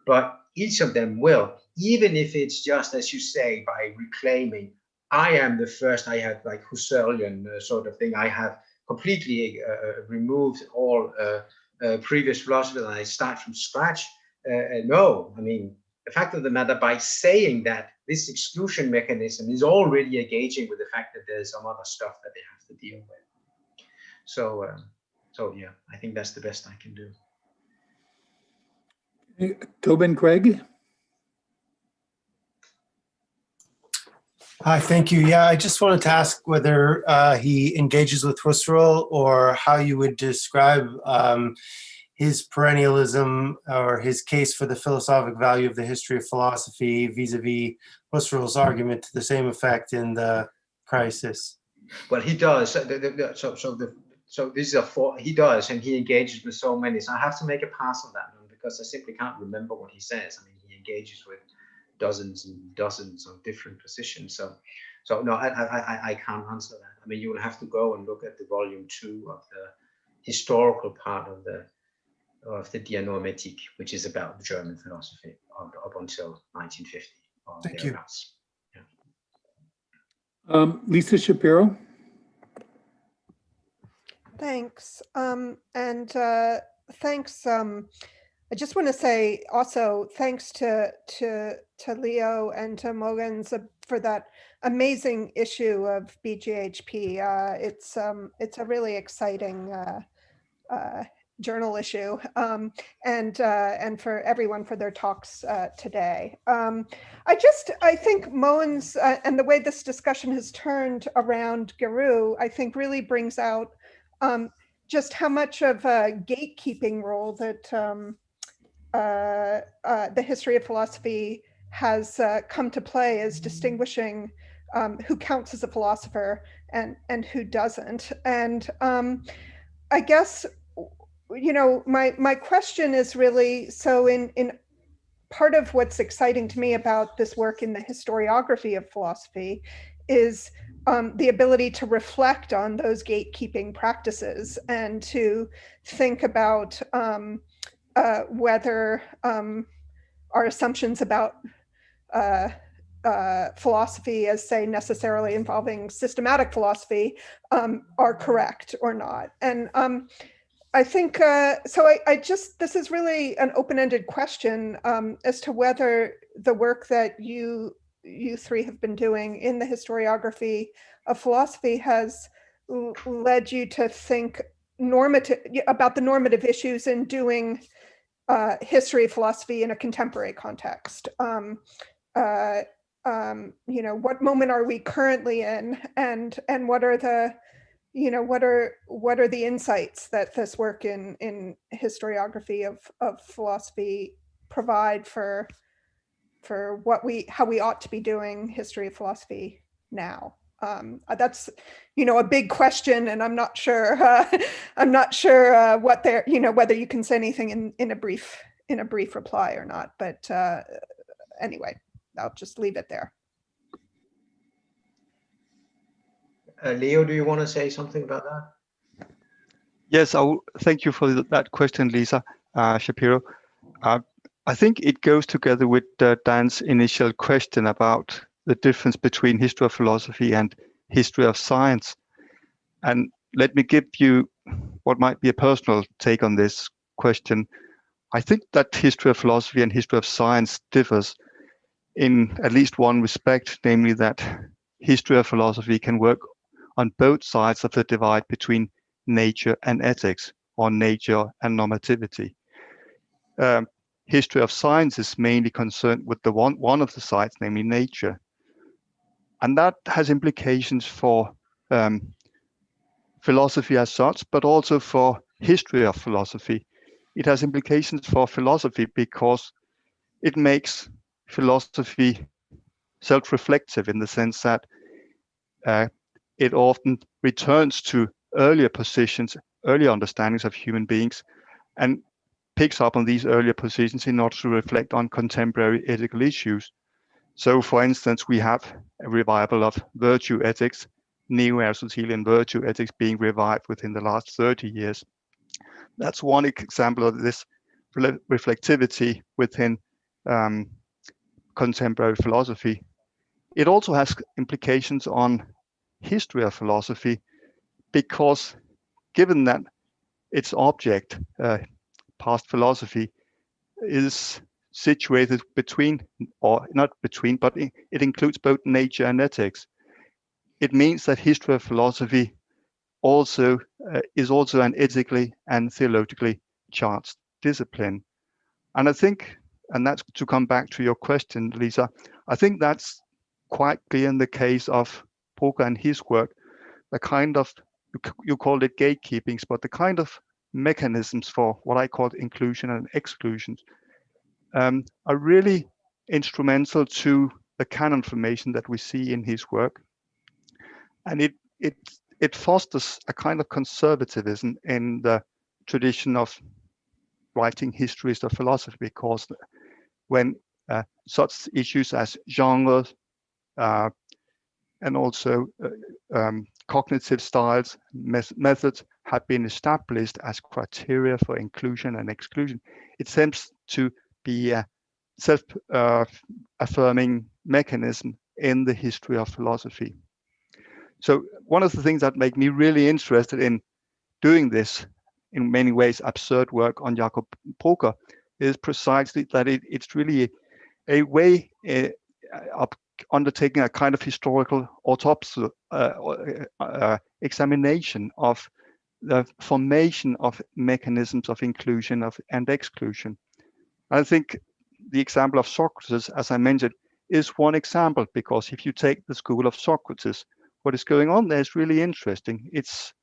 But each of them will, even if it's just, as you say, by reclaiming, I am the first, I have like Husserlian sort of thing, I have completely removed all previous philosophers and I start from scratch. No, I mean, the fact of the matter, by saying that, this exclusion mechanism is already engaging with the fact that there's some other stuff that they have to deal with. So, so yeah, I think that's the best I can do. Tobin Craig? Hi, thank you. Yeah, I just wanted to ask whether he engages with Husserl or how you would describe his perennialism or his case for the philosophic value of the history of philosophy vis-a-vis Husserl's argument to the same effect in The Crisis. Well, he does. So this is he does, and he engages with so many. So I have to make a pass on that one because I simply can't remember what he says. I mean, he engages with dozens and dozens of different positions. So no, I can't answer that. I mean, you will have to go and look at the volume 2 of the historical part of the dianoematics, which is about the German philosophy up until 1950. Thank you. Yeah. Lisa Shapiro? Thanks. Thanks. I just want to say also thanks to Leo and to Mogens for that amazing issue of BJHP. It's a really exciting journal issue, and for everyone for their talks today. I think Mogens and the way this discussion has turned around Guéroult, I think really brings out just how much of a gatekeeping role that the history of philosophy has come to play as distinguishing who counts as a philosopher and who doesn't. And I guess, you know, my question is really, so in part of what's exciting to me about this work in the historiography of philosophy is the ability to reflect on those gatekeeping practices and to think about whether our assumptions about philosophy as, say, necessarily involving systematic philosophy are correct or not. And I think, so this is really an open-ended question as to whether the work that you three have been doing in the historiography of philosophy has led you to think about the normative issues in doing history of philosophy in a contemporary context. You know, what moment are we currently in, and what are the, you know, what are the insights that this work in historiography of philosophy provide for how we ought to be doing history of philosophy now? That's, you know, a big question, and I'm not sure what there, you know, whether you can say anything in a brief reply or not. But anyway, I'll just leave it there. Leo, do you want to say something about that? Yes, thank you for that question, Lisa Shapiro. I think it goes together with Dan's initial question about the difference between history of philosophy and history of science. And let me give you what might be a personal take on this question. I think that history of philosophy and history of science differs in at least one respect, namely that history of philosophy can work on both sides of the divide between nature and ethics, or nature and normativity. History of science is mainly concerned with the one of the sides, namely nature. And that has implications for philosophy as such, but also for history of philosophy. It has implications for philosophy because it makes philosophy self-reflective in the sense that it often returns to earlier positions, earlier understandings of human beings, and picks up on these earlier positions in order to reflect on contemporary ethical issues. So, for instance, we have a revival of virtue ethics, neo-Aristotelian virtue ethics being revived within the last 30 years. That's one example of this reflectivity within contemporary philosophy. It also has implications on history of philosophy, because given that its object, past philosophy, is situated between, or not between, but it includes both nature and ethics. It means that history of philosophy also is also an ethically and theologically charged discipline. And I think, and that's to come back to your question, Lisa, I think that's quite clear in the case of Bruker and his work. The kind of, you called it gatekeepings, but the kind of mechanisms for what I call inclusion and exclusion are really instrumental to the canon formation that we see in his work. And it fosters a kind of conservatism in the tradition of writing histories of philosophy, because when such issues as genre and also cognitive styles, methods have been established as criteria for inclusion and exclusion, it seems to be a self-affirming mechanism in the history of philosophy. So one of the things that make me really interested in doing this, in many ways absurd work on Jakob Bruker, is precisely that it's really a way of undertaking a kind of historical autopsy, examination of the formation of mechanisms of inclusion and exclusion. I think the example of Socrates, as I mentioned, is one example, because if you take the school of Socrates, what is going on there is really interesting. It's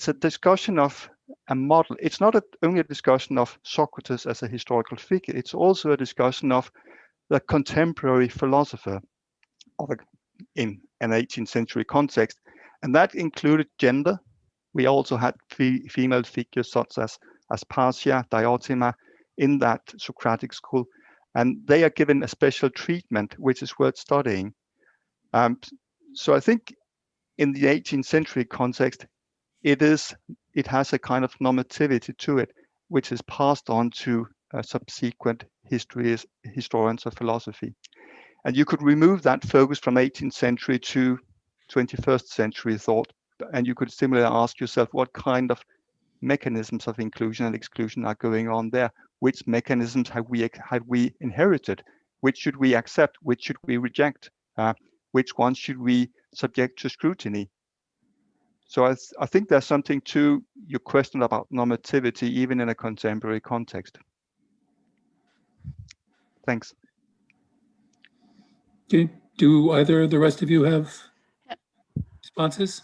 a discussion of a model. It's not only a discussion of Socrates as a historical figure, it's also a discussion of the contemporary philosopher in an 18th century context. And that included gender. We also had female figures such as Aspasia, Diotima in that Socratic school. And they are given a special treatment, which is worth studying. So I think in the 18th century context, it has a kind of normativity to it, which is passed on to subsequent historians of philosophy. And you could remove that focus from 18th century to 21st century thought, and you could similarly ask yourself, what kind of mechanisms of inclusion and exclusion are going on there? Which mechanisms have we inherited? Which should we accept? Which should we reject? Which ones should we subject to scrutiny? So I think there's something to your question about normativity, even in a contemporary context. Thanks. Okay. Do either of the rest of you have responses?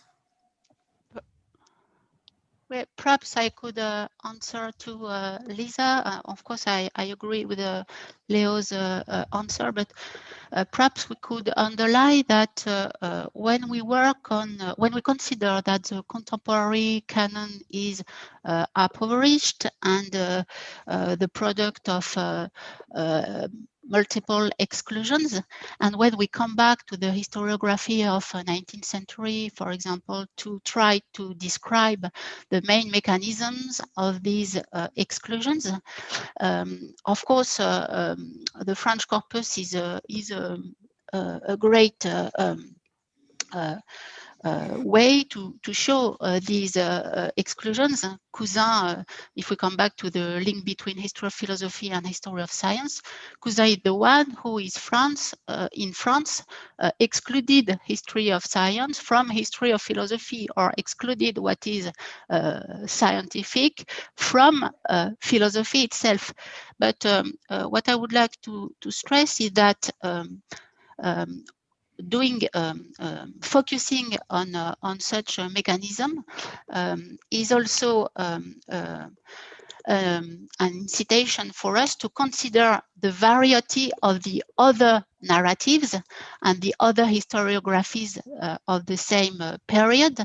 Well, perhaps I could answer to Lisa. Of course, I agree with Leo's answer, but perhaps we could underline that when we work on, when we consider that the contemporary canon is impoverished and the product of multiple exclusions, and when we come back to the historiography of 19th century, for example, to try to describe the main mechanisms of these exclusions, of course, the French corpus is a great way to show these exclusions. Cousin, if we come back to the link between history of philosophy and history of science, Cousin is the one who is in France excluded history of science from history of philosophy, or excluded what is scientific from philosophy itself. But what I would like to stress is that focusing on such a mechanism is also an incitation for us to consider the variety of the other narratives and the other historiographies of the same period.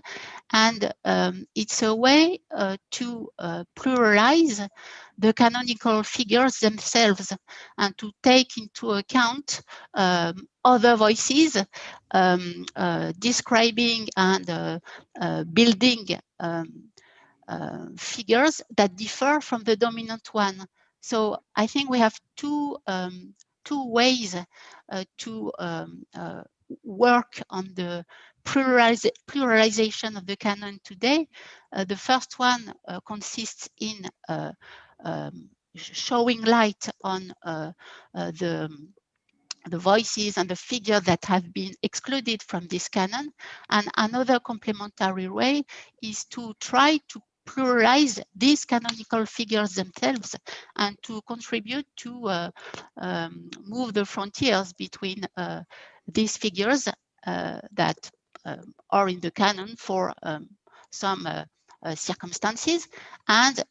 And it's a way to pluralize the canonical figures themselves and to take into account other voices describing and building figures that differ from the dominant one. So I think we have two ways to work on the pluralization of the canon today. The first one consists in showing light on the voices and the figures that have been excluded from this canon. And another complementary way is to try to pluralize these canonical figures themselves and to contribute to move the frontiers between these figures that are in the canon for some circumstances and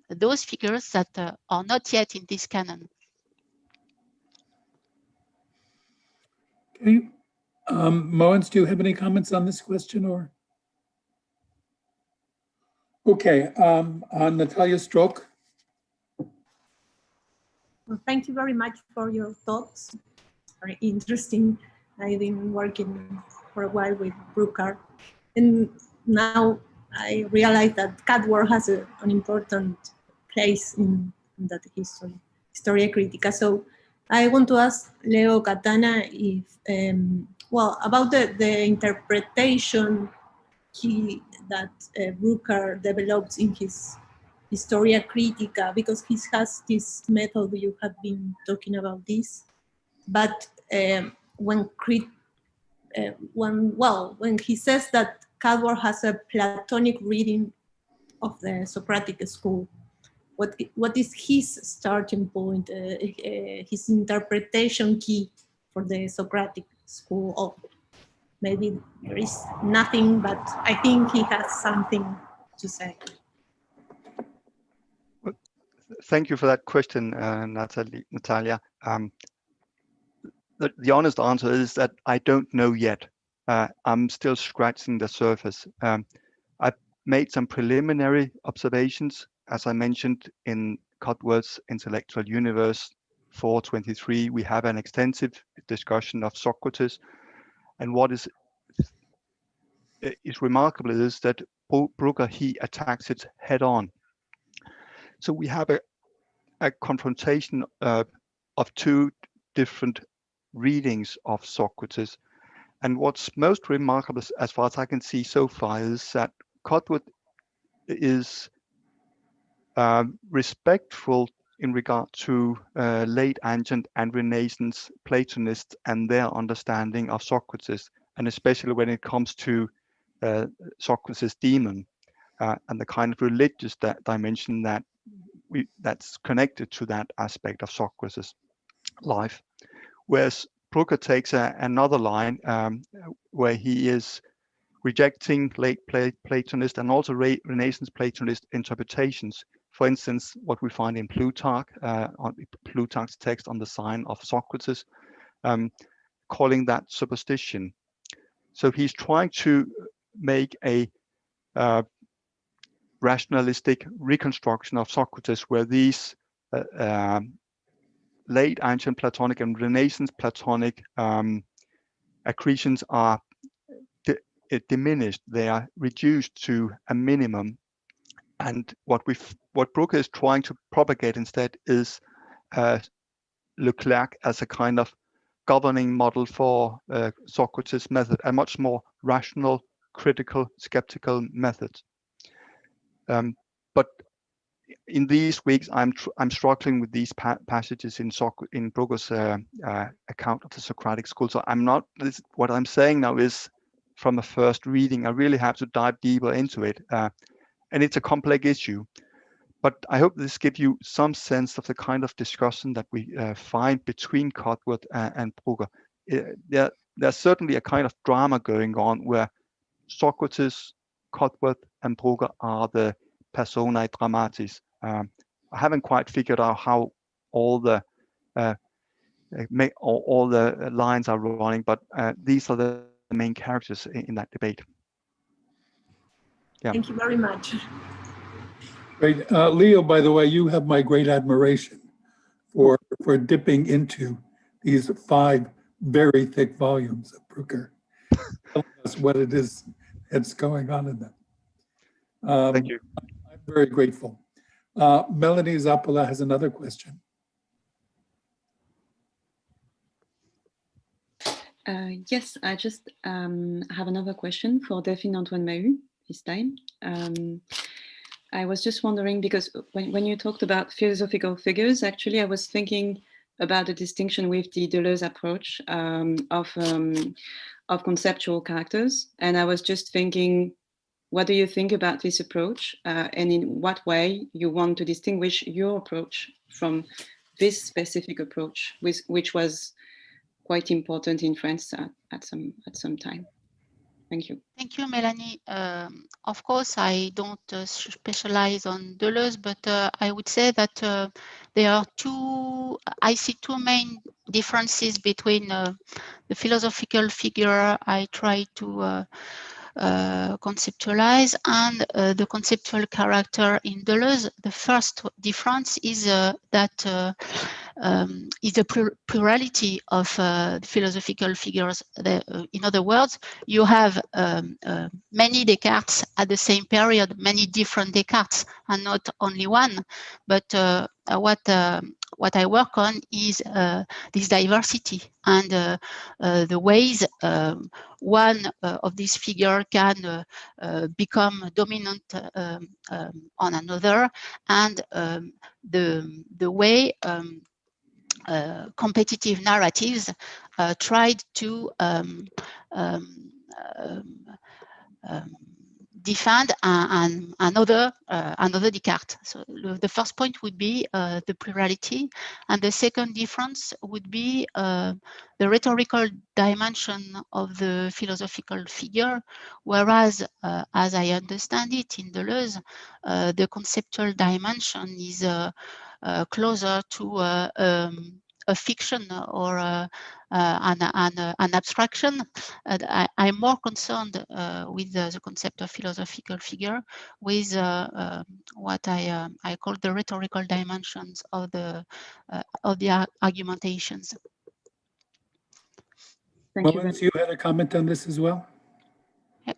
those figures that are not yet in this canon. Okay. Mogens, do you have any comments on this question or? Okay, Natalia Stroke. Well, thank you very much for your thoughts. Very interesting. I've been working for a while with Bruker, and now I realize that Cadwar has an important place in that history, Historia Critica. So I want to ask Leo Catana if, well, about the interpretation that Bruker develops in his Historia Critica, because he has this method, you have been talking about this, but when he says that Cadwar has a Platonic reading of the Socratic school, what is his starting point, his interpretation key for the Socratic school? Of maybe there is nothing, but I think he has something to say. Thank you for that question, Natalia. The honest answer is that I don't know yet. I'm still scratching the surface. I've made some preliminary observations, as I mentioned in Cadwar's Intellectual Universe 423. We have an extensive discussion of Socrates, and what is remarkable is that Bruker, he attacks it head on. So we have a confrontation of two different readings of Socrates. And what's most remarkable, as far as I can see so far, is that Cadwar is respectful in regard to late ancient and Renaissance Platonists and their understanding of Socrates, and especially when it comes to Socrates' demon and the kind of religious dimension that's connected to that aspect of Socrates' life. Whereas Bruker takes another line where he is rejecting late Platonist and also Renaissance Platonist interpretations. For instance, what we find in Plutarch, on Plutarch's text on the sign of Socrates, calling that superstition. So he's trying to make a rationalistic reconstruction of Socrates, where these late ancient Platonic and Renaissance Platonic accretions are diminished. They are reduced to a minimum, and what Bruker is trying to propagate instead is Leclerc as a kind of governing model for Socrates' method, a much more rational, critical, skeptical method. But in these weeks, I'm struggling with these passages in Bruker's account of the Socratic school. So what I'm saying now is from a first reading. I really have to dive deeper into it, and it's a complex issue. But I hope this gives you some sense of the kind of discussion that we find between Cadwar and Bruker. There's certainly a kind of drama going on where Socrates, Cadwar, and Bruker are the personae dramatis, haven't quite figured out how all the all the lines are running, but these are the main characters in that debate. Yeah. Thank you very much. Great. Leo, by the way, you have my great admiration for dipping into these 5 very thick volumes of Bruker. Tell us what it is that's going on in them. Thank you. I'm very grateful. Melanie Zappola has another question. Yes, I just have another question for Delphine Antoine-Mahut this time. I was just wondering, because when you talked about philosophical figures, actually I was thinking about the distinction with the Deleuze approach of conceptual characters. And I was just thinking, what do you think about this approach? And in what way you want to distinguish your approach from this specific approach, which was quite important in France at some time. Thank you. Thank you, Melanie. Of course, I don't specialize on Deleuze, but I would say that I see two main differences between the philosophical figure I try to conceptualize and the conceptual character in Deleuze. The first difference is that is the plurality of the philosophical figures. In other words, you have many Descartes at the same period, many different Descartes, and not only one. But what I work on is this diversity and the ways one of these figures can become dominant on another, and the way competitive narratives tried to defend another Descartes. So the first point would be the plurality, and the second difference would be the rhetorical dimension of the philosophical figure, whereas as I understand it in Deleuze, the conceptual dimension is closer to a fiction or an abstraction. I'm more concerned with the concept of philosophical figure, with what I call the rhetorical dimensions of the argumentations. Mogens, you had a comment on this as well? Yep.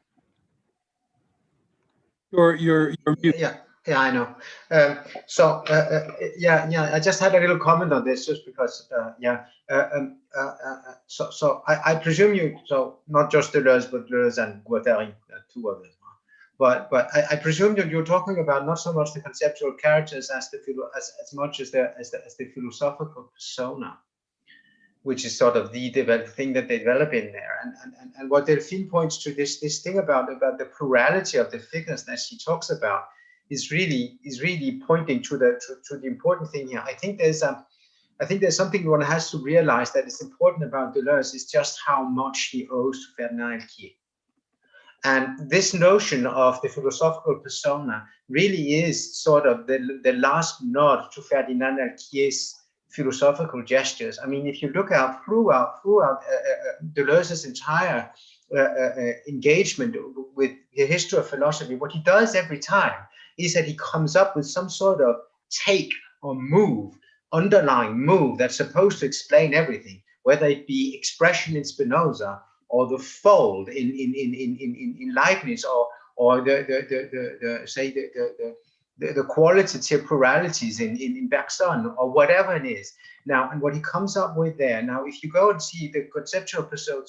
You're mute. Yeah, I know. I just had a little comment on this, just because, so I presume you, so not just Deleuze, but Deleuze and Guattari, two others. But I presume that you're talking about not so much the conceptual characters as much as the philosophical persona, which is sort of the thing that they develop in there. And what Delphine points to, this thing about the plurality of the figures that she talks about, is really pointing to the important thing here. I think there's something one has to realize that is important about Deleuze, is just how much he owes to Ferdinand Alquier. And this notion of the philosophical persona really is sort of the last nod to Ferdinand Alquier's philosophical gestures. I mean, if you look out throughout Deleuze's entire engagement with the history of philosophy, what he does every time is that he comes up with some sort of take or move, underlying move that's supposed to explain everything, whether it be expression in Spinoza, or the fold in Leibniz, or the qualitative pluralities in Bergson, or whatever it is. Now, and what he comes up with there. Now, if you go and see the conceptual persona,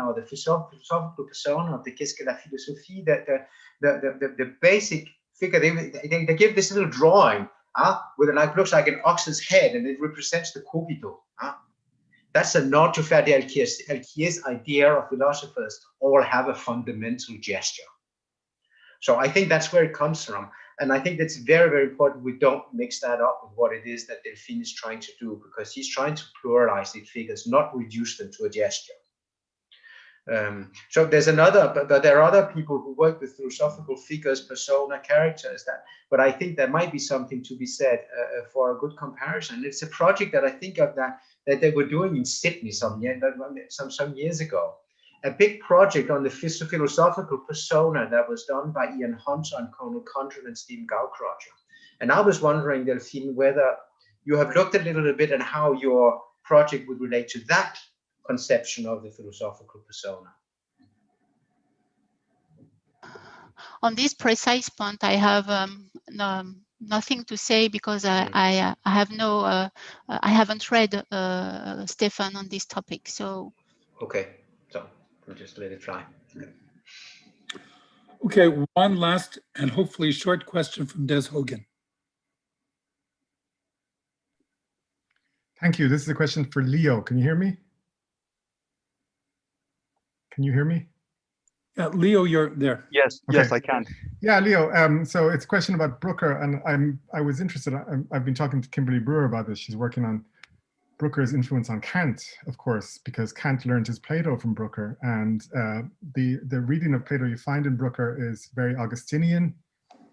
or the philosophical persona of the Qu'est-ce que la philosophie, the basic figure, they give this little drawing with looks like an ox's head, and it represents the cogito. That's a nod to Ferdinand Alquier's idea of philosophers all have a fundamental gesture. So I think that's where it comes from. And I think that's very, very important we don't mix that up with what it is that Delphine is trying to do, because he's trying to pluralize the figures, not reduce them to a gesture. So there's another, but there are other people who work with philosophical figures, persona, characters. But I think there might be something to be said for a good comparison. It's a project that I think of that they were doing in Sydney some years ago. A big project on the philosophical persona that was done by Ian Hunter and Conal Condren and Stephen Gaukroger. And I was wondering, Delphine, whether you have looked a little bit at how your project would relate to that conception of the philosophical persona. On this precise point, I have nothing to say because I have no, I haven't read Stefan on this topic. So okay, so we'll just let it fly. Okay, one last and hopefully short question from Des Hogan. Thank you. This is a question for Leo. Can you hear me? Can you hear me? Leo, you're there. Yes, okay. Yes, I can. Yeah, Leo. So it's a question about Bruker, and I was interested. I've been talking to Kimberly Brewer about this. She's working on Bruker's influence on Kant, of course, because Kant learned his Plato from Bruker, and the reading of Plato you find in Bruker is very Augustinian.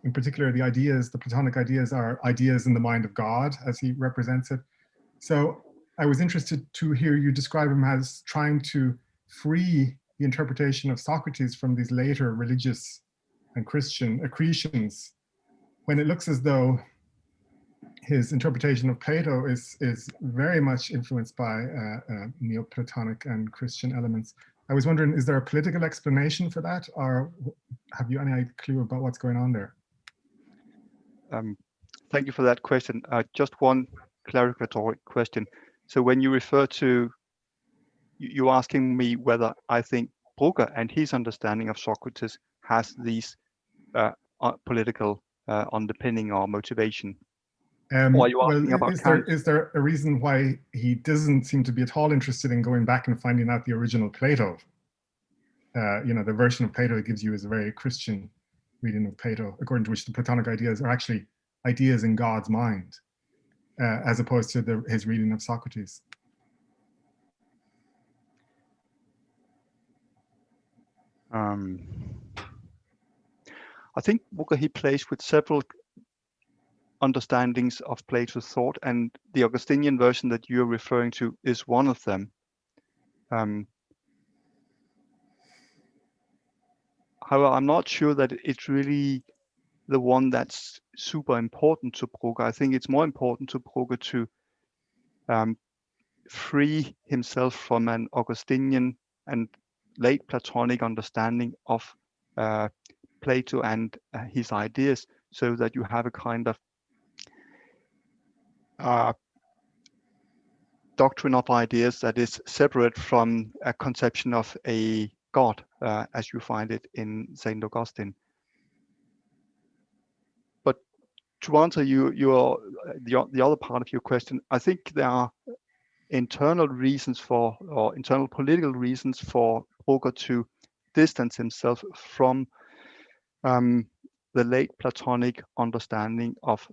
In particular, the ideas, the Platonic ideas, are ideas in the mind of God, as he represents it. So I was interested to hear you describe him as trying to free the interpretation of Socrates from these later religious and Christian accretions, when it looks as though his interpretation of Plato is very much influenced by Neoplatonic and Christian elements. I was wondering, is there a political explanation for that, or have you any clue about what's going on there? Thank you for that question. Just one clarificatory question. So when you refer to, you're asking me whether I think Bruker and his understanding of Socrates has these political underpinning or motivation. Or are you asking about Kant? Is there a reason why he doesn't seem to be at all interested in going back and finding out the original Plato? The version of Plato it gives you is a very Christian reading of Plato, according to which the Platonic ideas are actually ideas in God's mind, as opposed to his reading of Socrates. I think Bruker, he plays with several understandings of Plato's thought, and the Augustinian version that you're referring to is one of them. However, I'm not sure that it's really the one that's super important to Bruker. I think it's more important to Bruker to free himself from an Augustinian and late Platonic understanding of Plato and his ideas, so that you have a kind of doctrine of ideas that is separate from a conception of a God, as you find it in St. Augustine. But to answer the other part of your question, I think there are internal reasons for, or internal political reasons for Bruker to distance himself from the late Platonic understanding of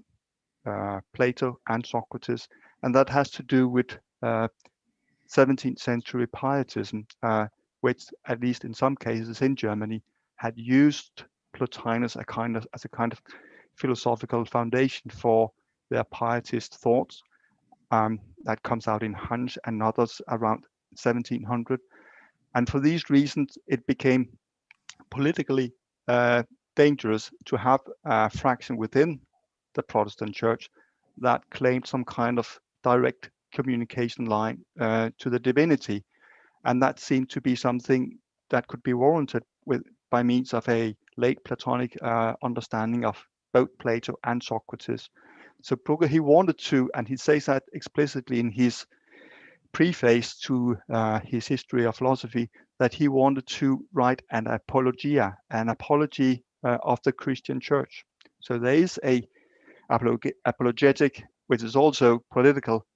Plato and Socrates, and that has to do with 17th century pietism, which, at least in some cases in Germany, had used Plotinus as a kind of philosophical foundation for their pietist thoughts. That comes out in Hunch and others around 1700, and for these reasons, it became politically dangerous to have a fraction within the Protestant Church that claimed some kind of direct communication line to the divinity, and that seemed to be something that could be warranted by means of a late Platonic understanding of both Plato and Socrates. So Bruker, he wanted to, and he says that explicitly in his preface to his History of Philosophy, that he wanted to write an apologia, an apology of the Christian Church. So there is a apologetic, which is also political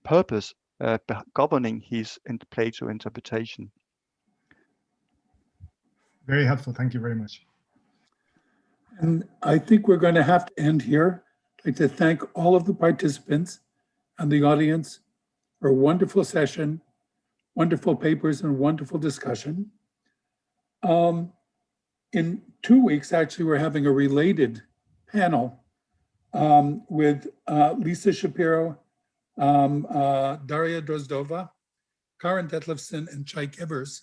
purpose governing his Plato interpretation. Very helpful. Thank you very much. And I think we're going to have to end here. I'd like to thank all of the participants and the audience for a wonderful session wonderful papers and wonderful discussion. In 2 weeks, actually, we're having a related panel with Lisa Shapiro, Daria Drozdova, Karen Detlefson, and Chaik Evers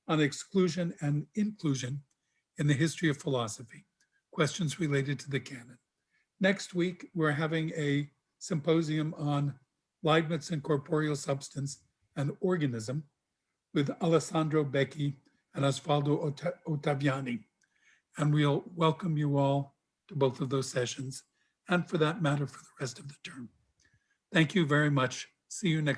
on exclusion and inclusion in the history of philosophy, questions related to the canon. Next week, we're having a symposium on Leibniz and corporeal substance and organism with Alessandro Becchi and Osvaldo Ottaviani. And we'll welcome you all to both of those sessions, and for that matter, for the rest of the term. Thank you very much. See you next